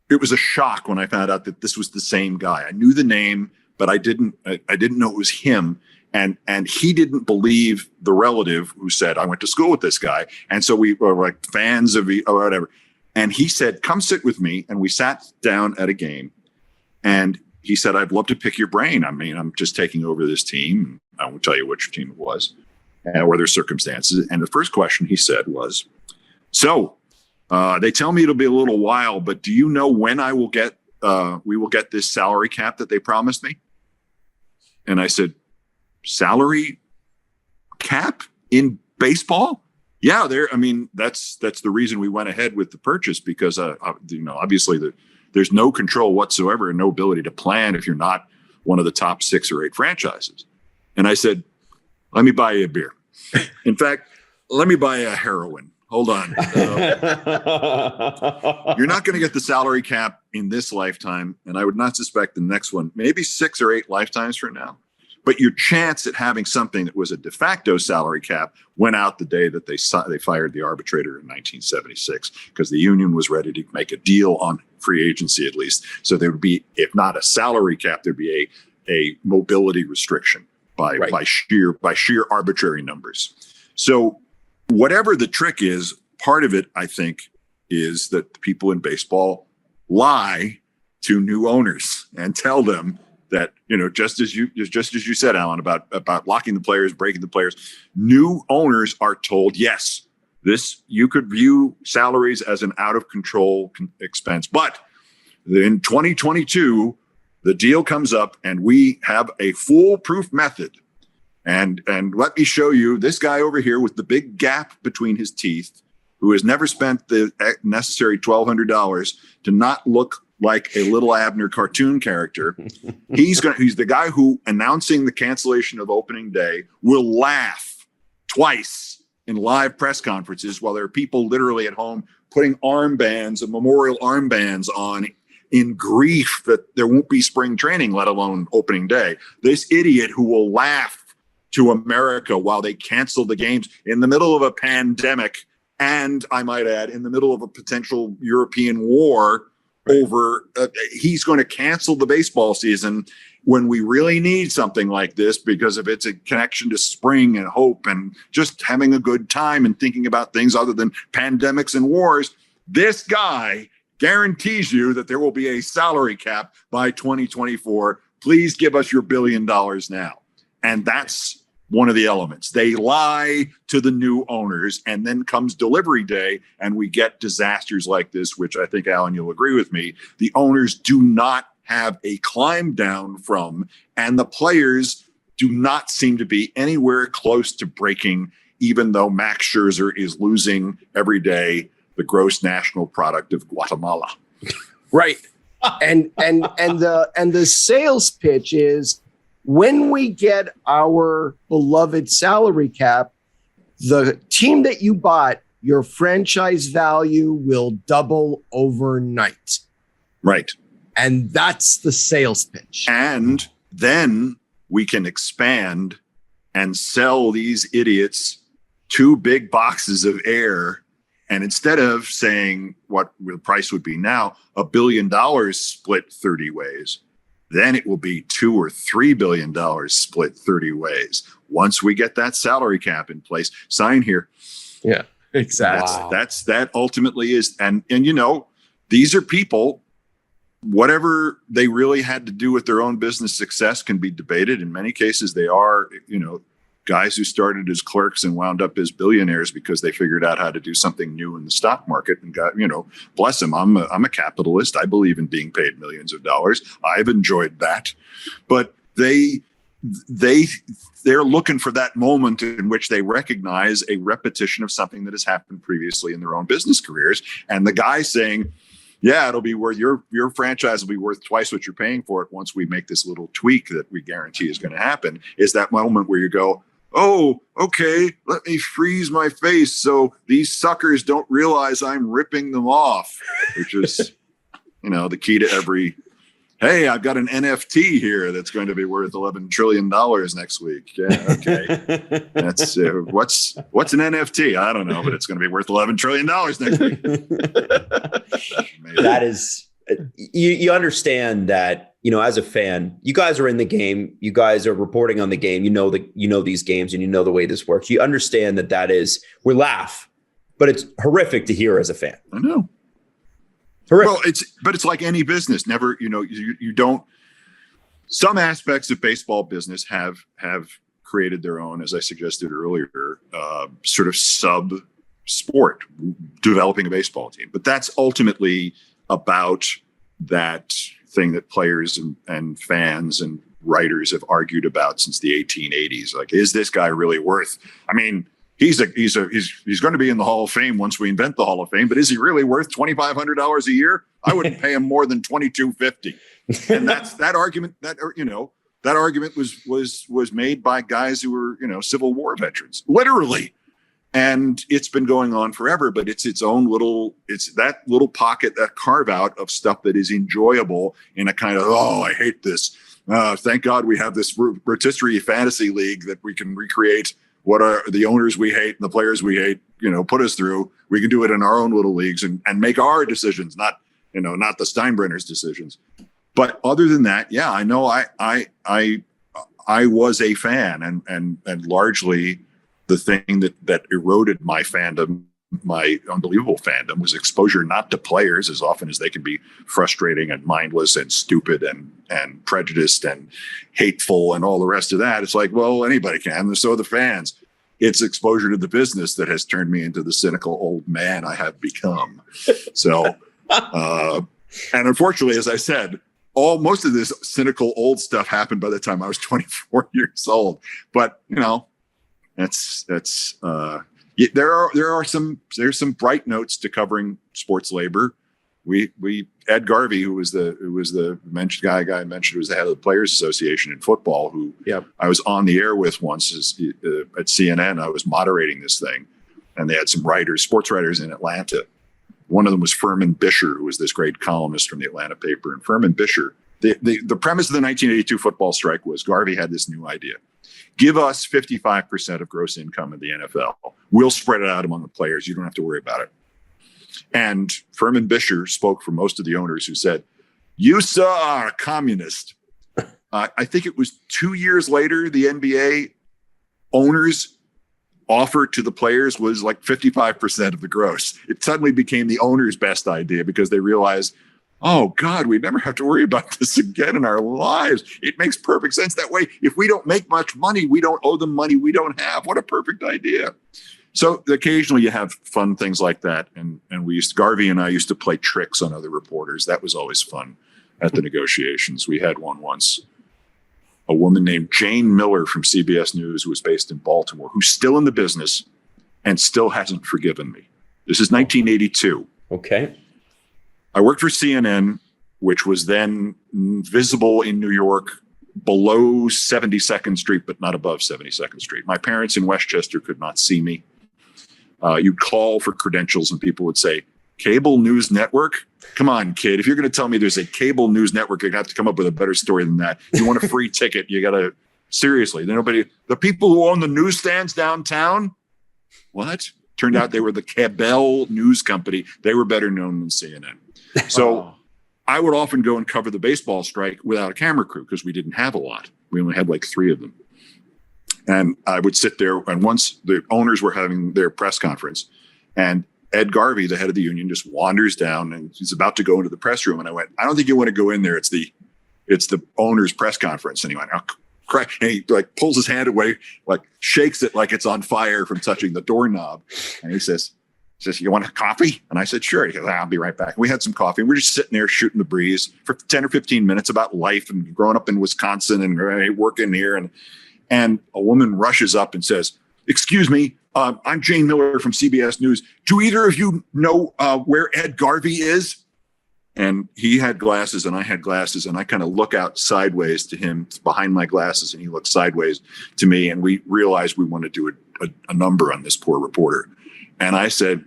it was a shock when I found out that this was the same guy. I knew the name, but I didn't know it was him. And he didn't believe the relative who said, I went to school with this guy. And so we were like fans of or whatever. And he said, come sit with me. And we sat down at a game. And he said, I'd love to pick your brain. I mean, I'm just taking over this team. I won't tell you which team it was or their circumstances. And the first question he said was, so they tell me it'll be a little while, but do you know when we will get this salary cap that they promised me? And I said, salary cap in baseball? Yeah, that's the reason we went ahead with the purchase, because obviously there's no control whatsoever and no ability to plan if you're not one of the top 6 or 8 franchises. And I said, let me buy you a beer. In fact, let me buy you a heroin. Hold on. You're not going to get the salary cap in this lifetime, and I would not suspect the next one, maybe 6 or 8 lifetimes from now. But your chance at having something that was a de facto salary cap went out the day that they fired the arbitrator in 1976, because the union was ready to make a deal on free agency, at least. So there would be, if not a salary cap, there'd be a mobility restriction by sheer arbitrary numbers. So whatever the trick is, part of it, I think, is that the people in baseball lie to new owners and tell them that, just as you said, Allan, about locking the players, breaking the players, new owners are told, yes, you could view salaries as an out of control expense. But in 2022, the deal comes up and we have a foolproof method. And let me show you this guy over here with the big gap between his teeth, who has never spent the necessary $1,200 to not look like a little Abner cartoon character. He's the guy who, announcing the cancellation of opening day, will laugh twice in live press conferences while there are people literally at home putting memorial armbands on in grief that there won't be spring training, let alone opening day. This idiot who will laugh to America while they cancel the games in the middle of a pandemic, and I might add, in the middle of a potential European war over, he's going to cancel the baseball season when we really need something like this because of its a connection to spring and hope and just having a good time and thinking about things other than pandemics and wars. This guy guarantees you that there will be a salary cap by 2024. Please give us your $1 billion now. And that's one of the elements. They lie to the new owners, and then comes delivery day and we get disasters like this, which I think, Allan, you'll agree with me. The owners do not have a climb down from, and the players do not seem to be anywhere close to breaking, even though Max Scherzer is losing every day the gross national product of Guatemala. Right. And the sales pitch is, when we get our beloved salary cap, the team that you bought, your franchise value will double overnight. Right. And that's the sales pitch. And then we can expand and sell these idiots 2 big boxes of air. And instead of saying what the price would be now, $1 billion split 30 ways, then it will be $2 or $3 billion split 30 ways. Once we get that salary cap in place, sign here. Yeah, exactly. That ultimately is. And these are people, whatever they really had to do with their own business success can be debated. In many cases, they are, guys who started as clerks and wound up as billionaires because they figured out how to do something new in the stock market and got, bless them. I'm a capitalist. I believe in being paid millions of dollars. I've enjoyed that, but they're looking for that moment in which they recognize a repetition of something that has happened previously in their own business careers. And the guy saying, yeah, it'll be worth your franchise will be worth twice what you're paying for it once we make this little tweak that we guarantee is going to happen, is that moment where you go, oh, okay, let me freeze my face so these suckers don't realize I'm ripping them off, which is, the key to every, hey, I've got an NFT here that's going to be worth $11 trillion next week. Yeah, okay. That's what's an NFT? I don't know, but it's going to be worth $11 trillion next week. That is, you understand that, as a fan, you guys are in the game, you guys are reporting on the game, these games and you know the way this works. You understand that is, we laugh, but it's horrific to hear as a fan. I know. Horrific. Well, it's like any business. Never, you don't. Some aspects of baseball business have created their own, as I suggested earlier, sort of sub sport, developing a baseball team. But that's ultimately about that thing that players and fans and writers have argued about since the 1880s. Like, is this guy really worth? I mean, he's going to be in the Hall of Fame once we invent the Hall of Fame, but is he really worth $2,500 a year? I wouldn't pay him more than $2,250. And that's that argument that argument was made by guys who were, Civil War veterans, literally. And it's been going on forever, but it's that little pocket, that carve out of stuff that is enjoyable in a kind of, oh, I hate this. Thank God we have this rotisserie fantasy league that we can recreate what are the owners we hate and the players we hate, put us through. We can do it in our own little leagues and make our decisions, not the Steinbrenner's decisions. But other than that, yeah, I know I was a fan and largely the thing that eroded my fandom, my unbelievable fandom, was exposure not to players, as often as they can be frustrating and mindless and stupid and prejudiced and hateful and all the rest of that. It's like, well, anybody can, so the fans. It's exposure to the business that has turned me into the cynical old man I have become. So, and unfortunately, as I said, most of this cynical old stuff happened by the time I was 24 years old. But there's some bright notes to covering sports labor. Ed Garvey, who was the mentioned guy I mentioned, who was the head of the Players Association in football, who I was on the air with once at CNN. I was moderating this thing, and they had some sports writers in Atlanta. One of them was Furman Bisher, who was this great columnist from the Atlanta paper. And Furman Bisher, the premise of the 1982 football strike was Garvey had this new idea. Give us 55% of gross income in the NFL. We'll spread it out among the players. You don't have to worry about it. And Furman Bisher spoke for most of the owners, who said, you, sir, are a communist. I think it was 2 years later, the NBA owners' offer to the players was like 55% of the gross. It suddenly became the owner's best idea because they realized, oh, God, we never have to worry about this again in our lives. It makes perfect sense that way. If we don't make much money, we don't owe them money we don't have. What a perfect idea. So occasionally you have fun things like that. And Garvey and I used to play tricks on other reporters. That was always fun at the negotiations. We had one once. a woman named Jane Miller from CBS News, who was based in Baltimore, who's still in the business and still hasn't forgiven me. This is 1982. Okay. I worked for CNN, which was then visible in New York below 72nd Street, but not above 72nd Street. My parents in Westchester could not see me. You'd call for credentials and people would say, cable news network? Come on, kid. If you're going to tell me there's a cable news network, you're going to have to come up with a better story than that. You want a free ticket, you got to, seriously. The people who own the newsstands downtown, what? Turned out they were the Cabell News Company. They were better known than CNN. So I would often go and cover the baseball strike without a camera crew because we didn't have a lot. We only had like 3 of them. And I would sit there, and once the owners were having their press conference, and Ed Garvey, the head of the union, just wanders down and he's about to go into the press room. And I went, I don't think you want to go in there. It's the owner's press conference. And he went, oh, crap. And he like pulls his hand away, like shakes it like it's on fire from touching the doorknob. And he says, you want a coffee? And I said, sure. He goes, I'll be right back. And we had some coffee. And we're just sitting there shooting the breeze for 10 or 15 minutes about life and growing up in Wisconsin and working here. And a woman rushes up and says, excuse me, I'm Jane Miller from CBS News. Do either of you know where Ed Garvey is? And he had glasses and I had glasses, and I kind of look out sideways to him behind my glasses, and he looks sideways to me, and we realized we want to do a number on this poor reporter. And I said,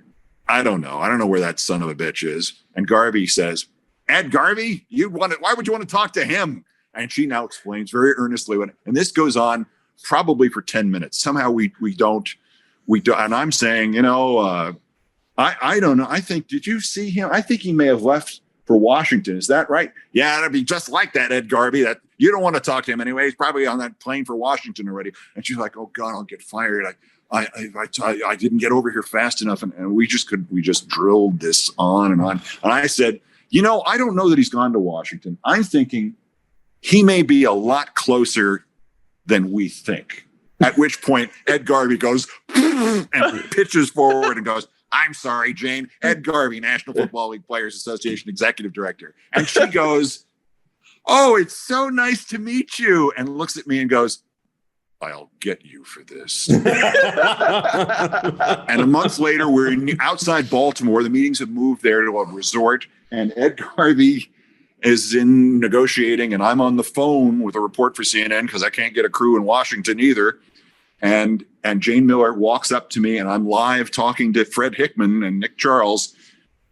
I don't know. I don't know where that son of a bitch is. And Garvey says, Ed Garvey? Why would you want to talk to him? And she now explains very earnestly and this goes on probably for 10 minutes. Somehow we don't, and I'm saying, I don't know. I think, did you see him? I think he may have left for Washington. Is that right? Yeah, it'd be just like that, Ed Garvey. That you don't want to talk to him anyway. He's probably on that plane for Washington already. And she's like, oh God, I'll get fired. I didn't get over here fast enough. And we just drilled this on and on. And I said, I don't know that he's gone to Washington. I'm thinking he may be a lot closer than we think. At which point Ed Garvey goes and pitches forward and goes, I'm sorry, Jane. Ed Garvey, National Football League Players Association Executive Director. And she goes, oh, it's so nice to meet you. And looks at me and goes, I'll get you for this. And a month later, we're outside Baltimore. The meetings have moved there to a resort. And Ed Garvey is in negotiating, and I'm on the phone with a report for CNN because I can't get a crew in Washington either. And Jane Miller walks up to me, and I'm live talking to Fred Hickman and Nick Charles.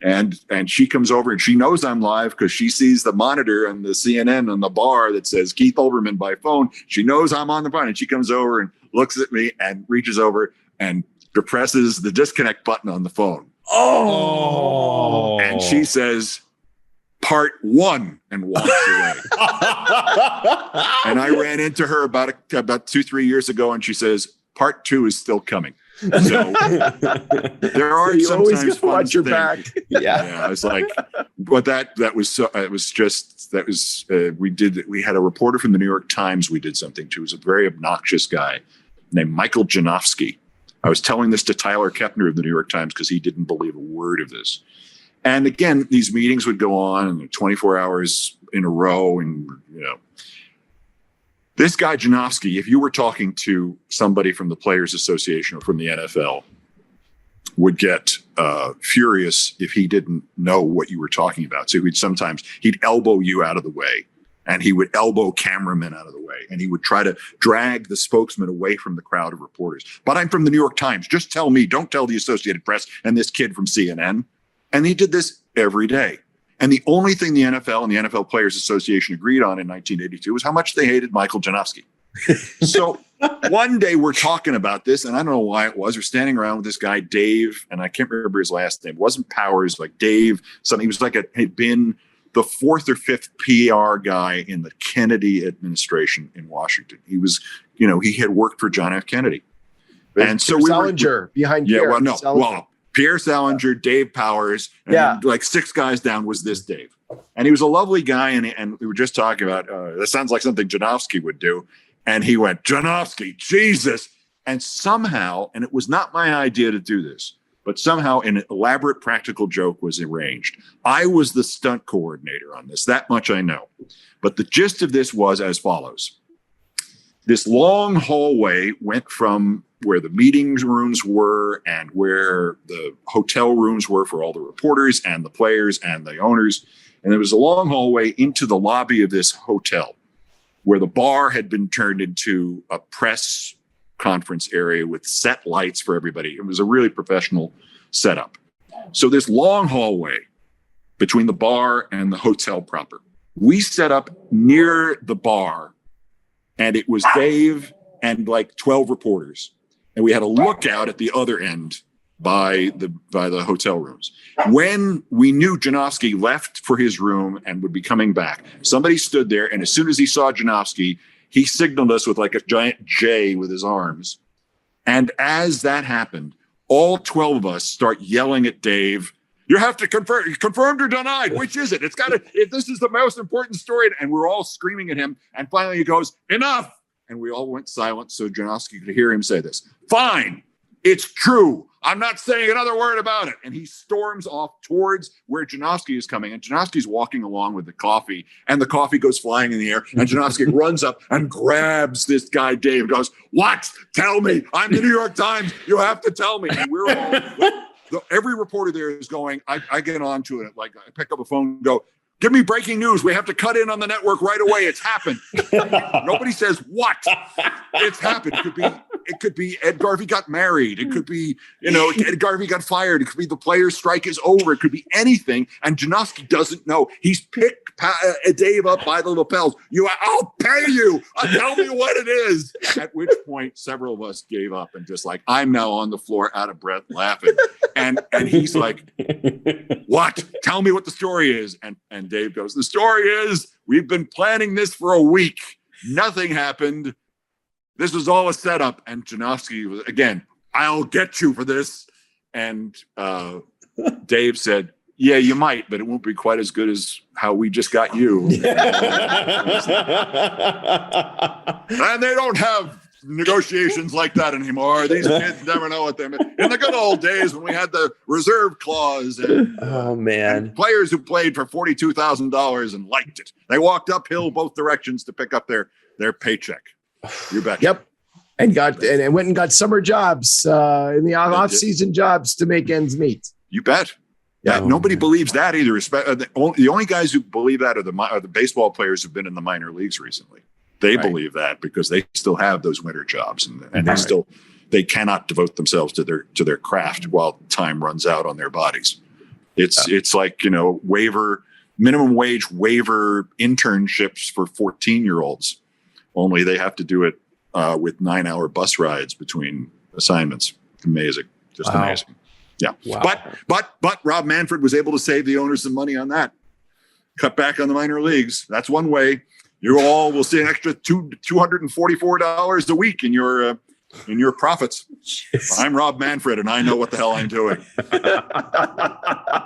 And she comes over, and she knows I'm live because she sees the monitor and the CNN on the bar that says Keith Olbermann by phone. She knows I'm on the phone, and she comes over and looks at me and reaches over and depresses the disconnect button on the phone. Oh. And she says, part 1, and walks away. And I ran into her about 2-3 years ago, and she says, part 2 is still coming. So there are you sometimes fun watch your things. back. Yeah, I was like, but we had a reporter from the New York Times we did something to. He was a very obnoxious guy named Michael Janofsky. I was telling this to Tyler Kepner of the New York Times because he didn't believe a word of this. And again, these meetings would go on and 24 hours in a row. And, this guy, Janofsky, if you were talking to somebody from the Players Association or from the NFL, would get furious if he didn't know what you were talking about. So he'd elbow you out of the way, and he would elbow cameramen out of the way, and he would try to drag the spokesman away from the crowd of reporters. But I'm from the New York Times. Just tell me, don't tell the Associated Press and this kid from CNN. And he did this every day. And the only thing the NFL and the NFL Players Association agreed on in 1982 was how much they hated Michael Janofsky. So one day we're talking about this, and I don't know why it was. We're standing around with this guy, Dave, and I can't remember his last name. It wasn't Powers, like Dave, something. He was had been the 4th or 5th PR guy in the Kennedy administration in Washington. He was, he had worked for John F. Kennedy. And so Salinger behind Pierre. Pierre Salinger, Dave Powers, and then, like 6 guys down was this Dave. And he was a lovely guy, and we were just talking about, that sounds like something Janofsky would do. And he went, Janofsky, Jesus. And somehow, and it was not my idea to do this, but somehow an elaborate practical joke was arranged. I was the stunt coordinator on this, that much I know. But the gist of this was as follows. This long hallway went from where the meeting rooms were and where the hotel rooms were for all the reporters and the players and the owners. And there was a long hallway into the lobby of this hotel where the bar had been turned into a press conference area with set lights for everybody. It was a really professional setup. So this long hallway between the bar and the hotel proper, we set up near the bar, and it was Dave and like 12 reporters. And we had a lookout at the other end by the hotel rooms. When we knew Janowski left for his room and would be coming back, somebody stood there, and as soon as he saw Janowski, he signaled us with like a giant J with his arms. And as that happened, all 12 of us start yelling at Dave, "You have to confirm, confirmed or denied. Which is it? It's got to, this is the most important story." And we're all screaming at him. And finally he goes, "Enough." And we all went silent so Janowski could hear him say this. "Fine. It's true. I'm not saying another word about it." And he storms off towards where Janowski is coming. And Janowski's walking along with the coffee, and the coffee goes flying in the air. And Janowski runs up and grabs this guy, Dave, and goes, "What? Tell me. I'm the New York Times. You have to tell me." And we're all, every reporter there is going, I get onto it. Like I pick up a phone and go, "Give me breaking news. We have to cut in on the network right away. It's happened." Nobody says what. It's happened. It could be Ed Garvey got married. It could be, Ed Garvey got fired. It could be the players' strike is over. It could be anything. And Janowski doesn't know. He's picked Dave up by the lapels. "I'll pay you. Tell me what it is." At which point, several of us gave up and just like, I'm now on the floor out of breath laughing. And he's like, "What? Tell me what the story is." And Dave goes, "The story is we've been planning this for a week. Nothing happened. This was all a setup." And Janowski was, again, "I'll get you for this." And Dave said, "Yeah, you might, but it won't be quite as good as how we just got you." And they don't have negotiations like that anymore. These kids never know what they mean. In the good old days when we had the reserve clause and, and players who played for $42,000 and liked it. They walked uphill both directions to pick up their paycheck. You bet. Yep. And went and got summer jobs in the off-season jobs to make ends meet. You bet. Yeah, nobody believes that either. The only guys who believe that are the baseball players who've been in the minor leagues recently. They believe that because they still have those winter jobs, and they cannot devote themselves to their craft while time runs out on their bodies. It's like minimum wage waiver internships for 14-year-olds. Only they have to do it with 9-hour bus rides between assignments. Amazing, just amazing. Yeah, wow. But Rob Manfred was able to save the owners some money on that. Cut back on the minor leagues. That's one way. You all will see an extra $244 a week in your profits. Jeez. I'm Rob Manfred, and I know what the hell I'm doing.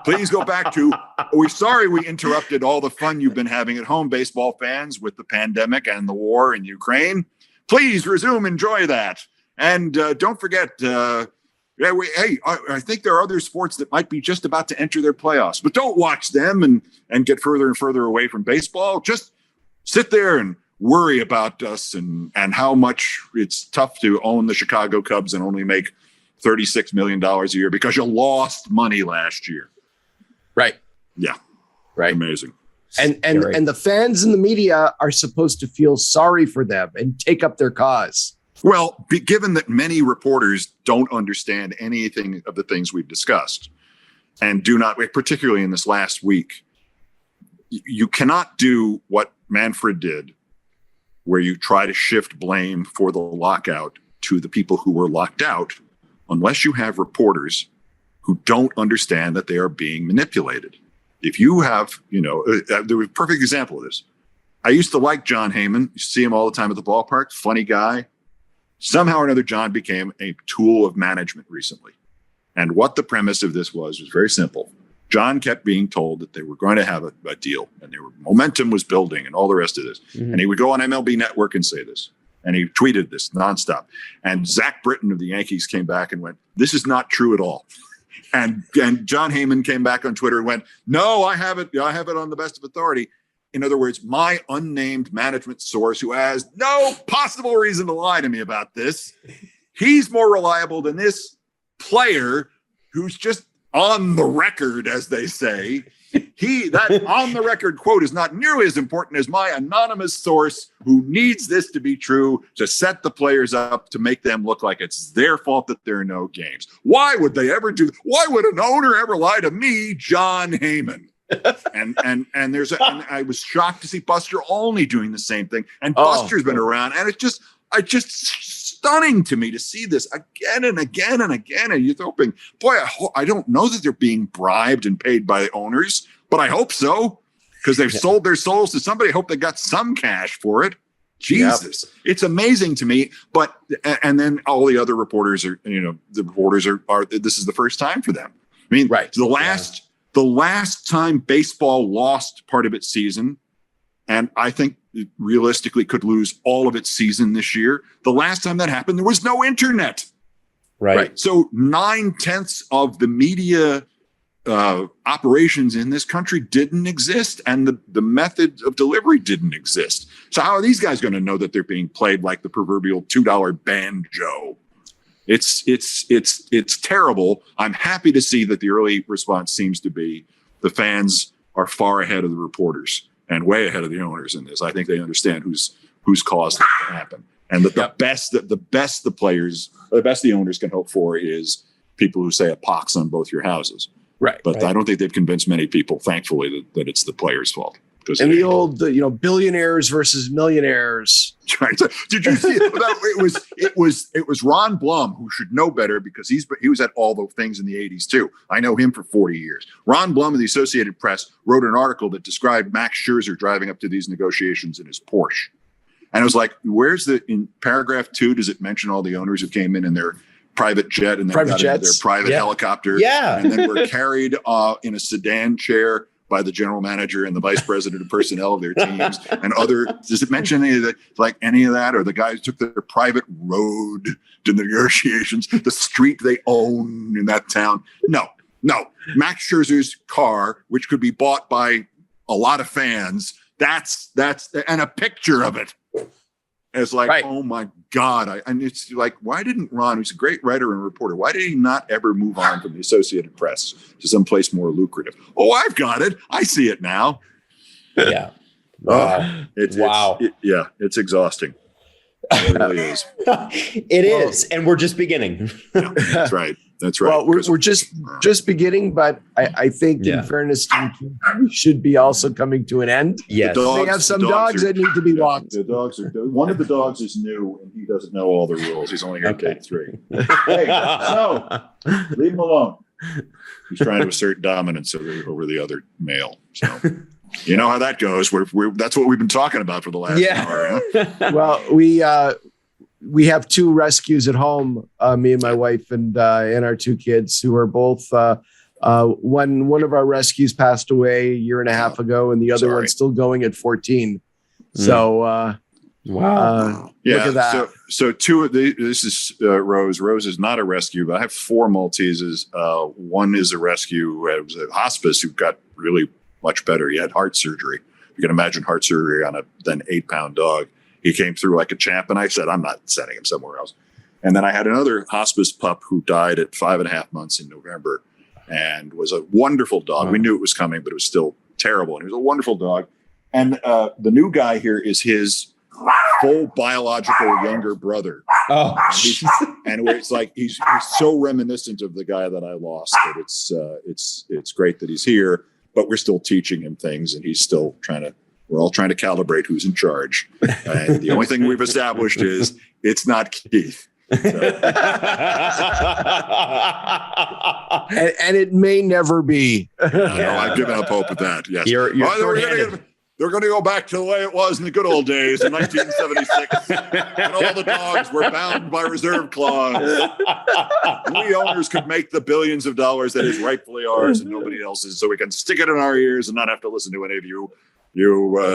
Please go back to. We're sorry we interrupted all the fun you've been having at home, baseball fans, with the pandemic and the war in Ukraine. Please resume. Enjoy that, and don't forget. I think there are other sports that might be just about to enter their playoffs, but don't watch them and get further and further away from baseball. Just sit there and worry about us and how much it's tough to own the Chicago Cubs and only make $36 million a year because you lost money last year. Right. Yeah. Right. Amazing. And the fans and the media are supposed to feel sorry for them and take up their cause. Well, given that many reporters don't understand anything of the things we've discussed and do not, particularly in this last week, you cannot do what Manfred did, where you try to shift blame for the lockout to the people who were locked out, unless you have reporters who don't understand that they are being manipulated. If you have, there was a perfect example of this. I used to like John Heyman. You see him all the time at the ballpark. Funny guy. Somehow or another, John became a tool of management recently. And what the premise of this was very simple. John kept being told that they were going to have a deal and momentum was building and all the rest of this. Mm-hmm. And he would go on MLB Network and say this. And he tweeted this nonstop. And Zach Britton of the Yankees came back and went, "This is not true at all." And John Heyman came back on Twitter and went, "No, I have it on the best of authority." in other words, my unnamed management source who has no possible reason to lie to me about this, he's more reliable than this player who's just on the record, as they say. That on the record quote is not nearly as important as my anonymous source who needs this to be true to set the players up to make them look like it's their fault that there are no games. Why would an owner ever lie to me, John Heyman? and I was shocked to see Buster Olney doing the same thing. And Buster's been around, and it's just stunning to me to see this again and again and again. And you're hoping, boy, I don't know that they're being bribed and paid by owners, but I hope so, because they've sold their souls to somebody. I hope they got some cash for it. Jesus, It's amazing to me. But and then all the other reporters are, this is the first time for them. I mean, the last time baseball lost part of its season, and I think it realistically could lose all of its season this year. The last time that happened, there was no internet. Right. So 9/10 of the media operations in this country didn't exist, and the method of delivery didn't exist. So how are these guys going to know that they're being played like the proverbial $2 banjo? It's terrible. I'm happy to see that the early response seems to be the fans are far ahead of the reporters and way ahead of the owners in this. I think they understand who's caused it to happen, and that the best the owners can hope for is people who say a pox on both your houses. Right. But I don't think they've convinced many people, thankfully, that it's the players' fault. And the old, billionaires versus millionaires. Right. So, did you see it? It was Ron Blum, who should know better because he was at all the things in the 80s too. I know him for 40 years. Ron Blum of the Associated Press wrote an article that described Max Scherzer driving up to these negotiations in his Porsche. And it was like, in paragraph 2, does it mention all the owners who came in their private jet and then got into their private helicopter? Yeah. And then were carried in a sedan chair by the general manager and the vice president of personnel of their teams and does it mention any of that, or the guys took their private road to the negotiations, the street they own in that town? No. Max Scherzer's car, which could be bought by a lot of fans, that's and a picture of it. It's like, oh my God. And it's like, why didn't Ron, who's a great writer and reporter, why did he not ever move on from the Associated Press to someplace more lucrative? Oh, I've got it. I see it now. Yeah. It's exhausting. It really is. It is. And we're just beginning. Yeah, that's right. That's right. Well, we're just beginning, but I think in fairness to the kids, we should be also coming to an end. Yes. They have some dogs that need to be walked. The dogs are one of the dogs is new and he doesn't know all the rules. He's only here to take 3. Hey, no, leave him alone. He's trying to assert dominance over the other male. So you know how that goes. That's what we've been talking about for the last hour. Huh? Well, we have 2 rescues at home, me and my wife and our 2 kids who are both, one of our rescues passed away a year and a half ago and the other one's still going at 14. So, wow. Look at that. So 2 of this is Rose. Rose is not a rescue, but I have 4 Malteses. One is a rescue. It was a hospice who got really much better. He had heart surgery. You can imagine heart surgery on a then 8-pound dog. He came through like a champ, and I said, I'm not sending him somewhere else. And then I had another hospice pup who died at 5.5 months in November and was a wonderful dog. We knew it was coming, but it was still terrible. And he was a wonderful dog. And the new guy here is his full biological younger brother. Oh, and where it's like he's so reminiscent of the guy that I lost that it's great that he's here, but we're still teaching him things, and he's still we're all trying to calibrate who's in charge. And the only thing we've established is it's not Keith. So. and it may never be. I've given up hope with that. Yes. They're going to go back to the way it was in the good old days in 1976. And all the dogs were bound by reserve clause. We owners could make the billions of dollars that is rightfully ours and nobody else's, so we can stick it in our ears and not have to listen to any of you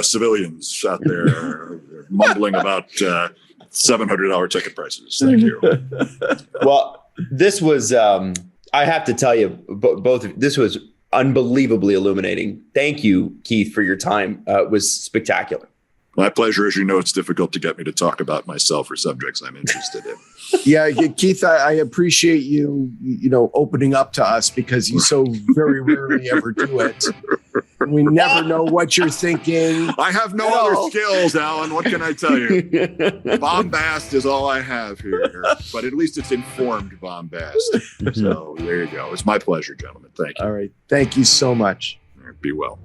civilians out there mumbling about $700 ticket prices. Thank you. Well, this was, I have to tell you, both. This was unbelievably illuminating. Thank you, Keith, for your time. It was spectacular. My pleasure. As you know, it's difficult to get me to talk about myself or subjects I'm interested in. Yeah, Keith, I appreciate you opening up to us, because you so very rarely ever do it. We never know what you're thinking. I have no other skills, Allan. What can I tell you? Bombast is all I have here, but at least it's informed bombast. So there you go. It's my pleasure, gentlemen. Thank you. All right. Thank you so much. Be well.